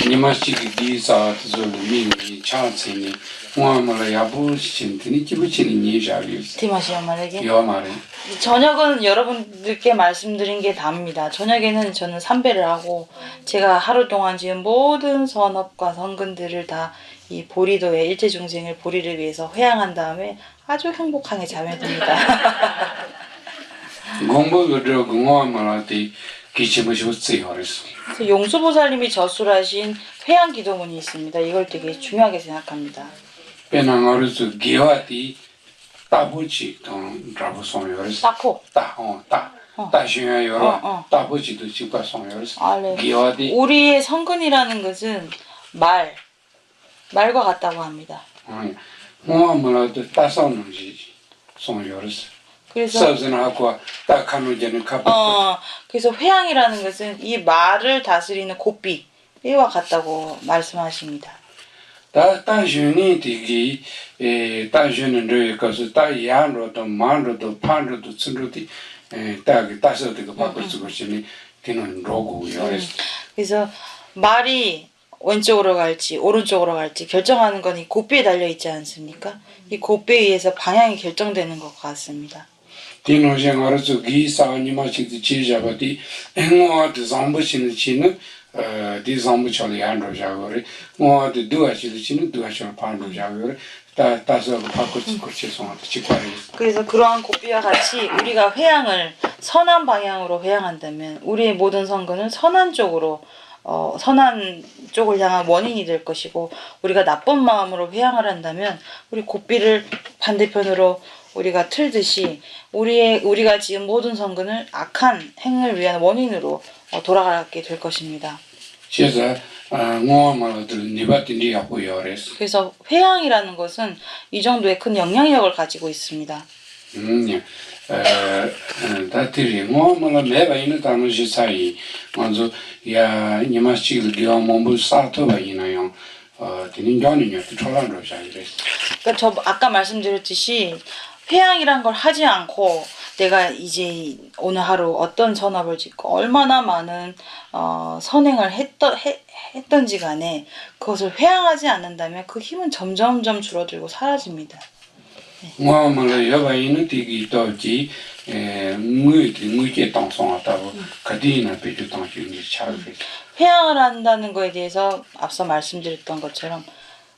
nimasiki disa tzul mimi chansini muamala yabu shintini kibuchini 니자리 티마시오 말에게 요 말에 저녁은 여러분들께 말씀드린 게 답니다. 저녁에는 저는 삼배를 하고 제가 하루 동안 지은 모든 선업과 선근들을 다 이 보리도의 일체 중생을 보리를 위해서 회양한 다음에 아주 행복하게 잠에 듭니다. 공부를 공부하면한테 기침하시고 쓰여랬어. 그래서 용수보살님이 저술하신 회양 기도문이 있습니다. 이걸 되게 중요하게 생각합니다. 배낭어르스 기와티 따부치 돈 라부송여랬어. 따포. 따쉔여요. 따부치도 집가 송여랬어. 기와티 우리의 성근이라는 것은 말과 같다고 합니다. 뭐아무래도 따서는지 송여랬어. 그래서 서브스나고 딱 가누제는 카페. 그래서 회양이라는 것은 이 말을 다스리는 고삐와 같다고 말씀하십니다. 다시니 되기 다시는 저기서 다 양로도 만로도 판로도 순로도 딱 다서 되고 바꿀 수 없으니 되는 로고요. 그래서 말이 왼쪽으로 갈지 오른쪽으로 갈지 결정하는 건 이 고삐에 달려 있지 않습니까? 이 고삐에 의해서 방향이 결정되는 것 같습니다. 디노생 알아서 기사님아 지도 지자바디 eng어도 zam부시는 치는 디 zam부처리 안로자고래 뭐도 두아치도 치는 두아처럼 판로자고래 다서 바꿀 수 없어서 직관이. 그래서 그러한 고삐와 같이 우리가 회양을 선한 방향으로 회양한다면 우리의 모든 선근은 선한 쪽으로 선한 쪽을 향한 원인이 될 것이고 우리가 나쁜 마음으로 회양을 한다면 우리 고삐를 반대편으로 우리가 틀듯이 우리가 지금 모든 선근을 악한 행을 위한 원인으로 돌아가게 될 것입니다. 그래서 회양이라는 것은 이 정도의 큰 영향력을 가지고 있습니다. 다들이 뭐만 매바 있는 단어시 사이 먼저 야 니마시를 기가 몸을 사토바 있나요? 되는 견이냐 초란으로 자이래. 그러니까 저 아까 말씀드렸듯이 회양이란 걸 하지 않고 내가 이제 오늘 하루 어떤 선업을 짓고 얼마나 많은 선행을 했던지 간에 그것을 회양하지 않는다면 그 힘은 점점점 줄어들고 사라집니다. 뭐만 여바 있는 되기 또지 무게 당성하다고 가디나 배주 당신이 잘. 회양을 한다는 거에 대해서 앞서 말씀드렸던 것처럼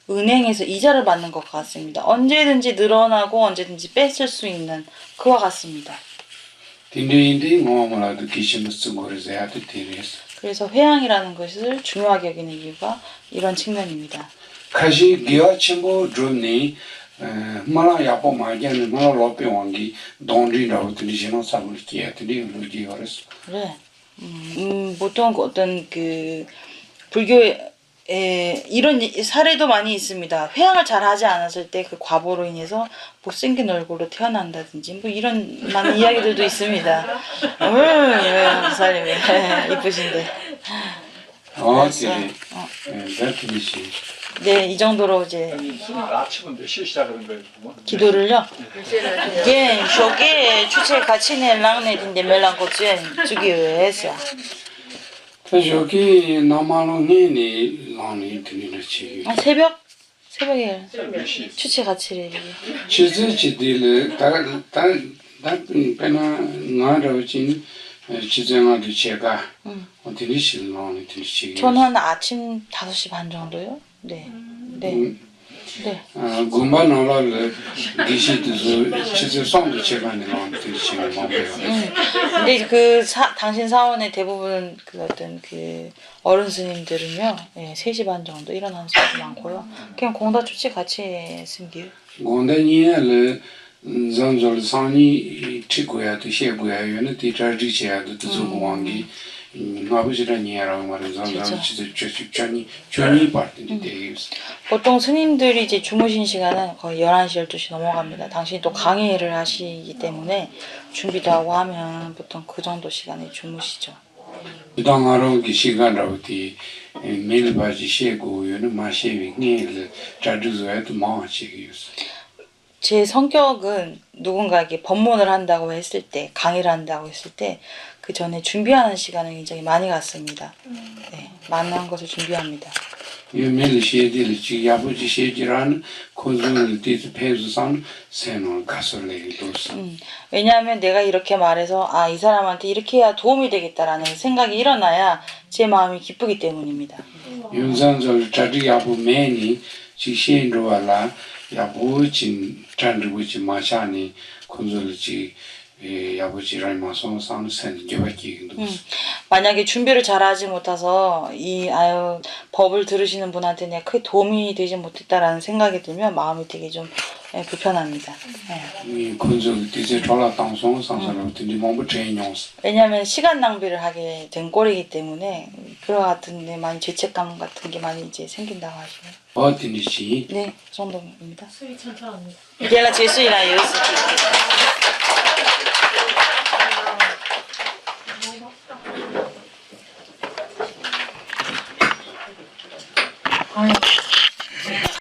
은행에서 이자를 받는 것 같습니다. 언제든지 늘어나고 언제든지 뺐을 수 있는 그와 같습니다. 그래서 회양이라는 것을 중요하게 여기는 이유가 이런 측면입니다. 가시 기와 침보 존니 마라 야포 마견은 마라 로페 왕기 돈리라고 들리시는 사람을 기야들이 루지어스. 그래. 보통 어떤 그 불교에 이런 사례도 많이 있습니다. 회양을 잘 하지 않았을 때 그 과보로 인해서 못생긴 얼굴로 태어난다든지 뭐 이런 많은 이야기들도 있습니다. 사람이 이쁘신데. 네, 이 정도로 이제 아침은 몇 시에 시작하는 거예요? 기도를요. 예, 쇼게 주체 같이 낼랑내딘데 멜랑고쯤 주기 위해서. 저기 나만원이 라니 드리는지. 새벽에 추체 같이 래. 치즈치딜 다다 페나 나라진 치즈마도 제가 어디니 실라니 드리지. 저는 한 아침 5시 반 정도요. 네. 네. 네. 군바 나라를 기시도 치즈 송도 제가 내가 드리지 마음대로. 근데 당신 사원의 대부분 그 어떤 그 어른 스님들은요, 3시 반 정도 일어나는 사람도 많고요. 그냥 공다 추치 같이 숨기요. 공다니를 zanzol sani chikuya to shebuya yone ti charji cheya to tsuwangi ngabu시라 니야라고 말은 zanzol choni party deus. 보통 스님들이 이제 주무신 시간은 거의 11시, 12시 넘어갑니다. 당신이 또 강의를 하시기 때문에 준비도 하고 하면 보통 그 정도 시간에 주무시죠. 부당하러 그 시간으로 티 메일바지 she고 yone 마셰비 니를 자주서에도 마치기였어. 제 성격은 누군가에게 법문을 한다고 했을 때, 강의를 한다고 했을 때 그 전에 준비하는 시간을 굉장히 많이 갖습니다. 네, 많은 것을 준비합니다. 유명한 시들이 지야부지 시지라는 고증을 뒤에 배수상 세노 가설레기도스. 왜냐하면 내가 이렇게 말해서 이 사람한테 이렇게 해야 도움이 되겠다라는 생각이 일어나야 제 마음이 기쁘기 때문입니다. 윤산절 자리 야부 매니 지시인로와라 야부진 잔르부지 마샤니 콘솔지 야부지라이 마송 상선 개발기도. 만약에 준비를 잘하지 못해서 법을 들으시는 분한테 내가 크게 도움이 되지 못했다라는 생각이 들면 마음이 되게 좀 불편합니다. 왜냐하면 시간 낭비를 하게 된 꼴이기 때문에 그런 같은 데 많이 죄책감 같은 게 많이 이제 생긴다고 하시네요. 어디니시? 네, 그 정도입니다. 수위 천천합니다. 原来结束以来有一次。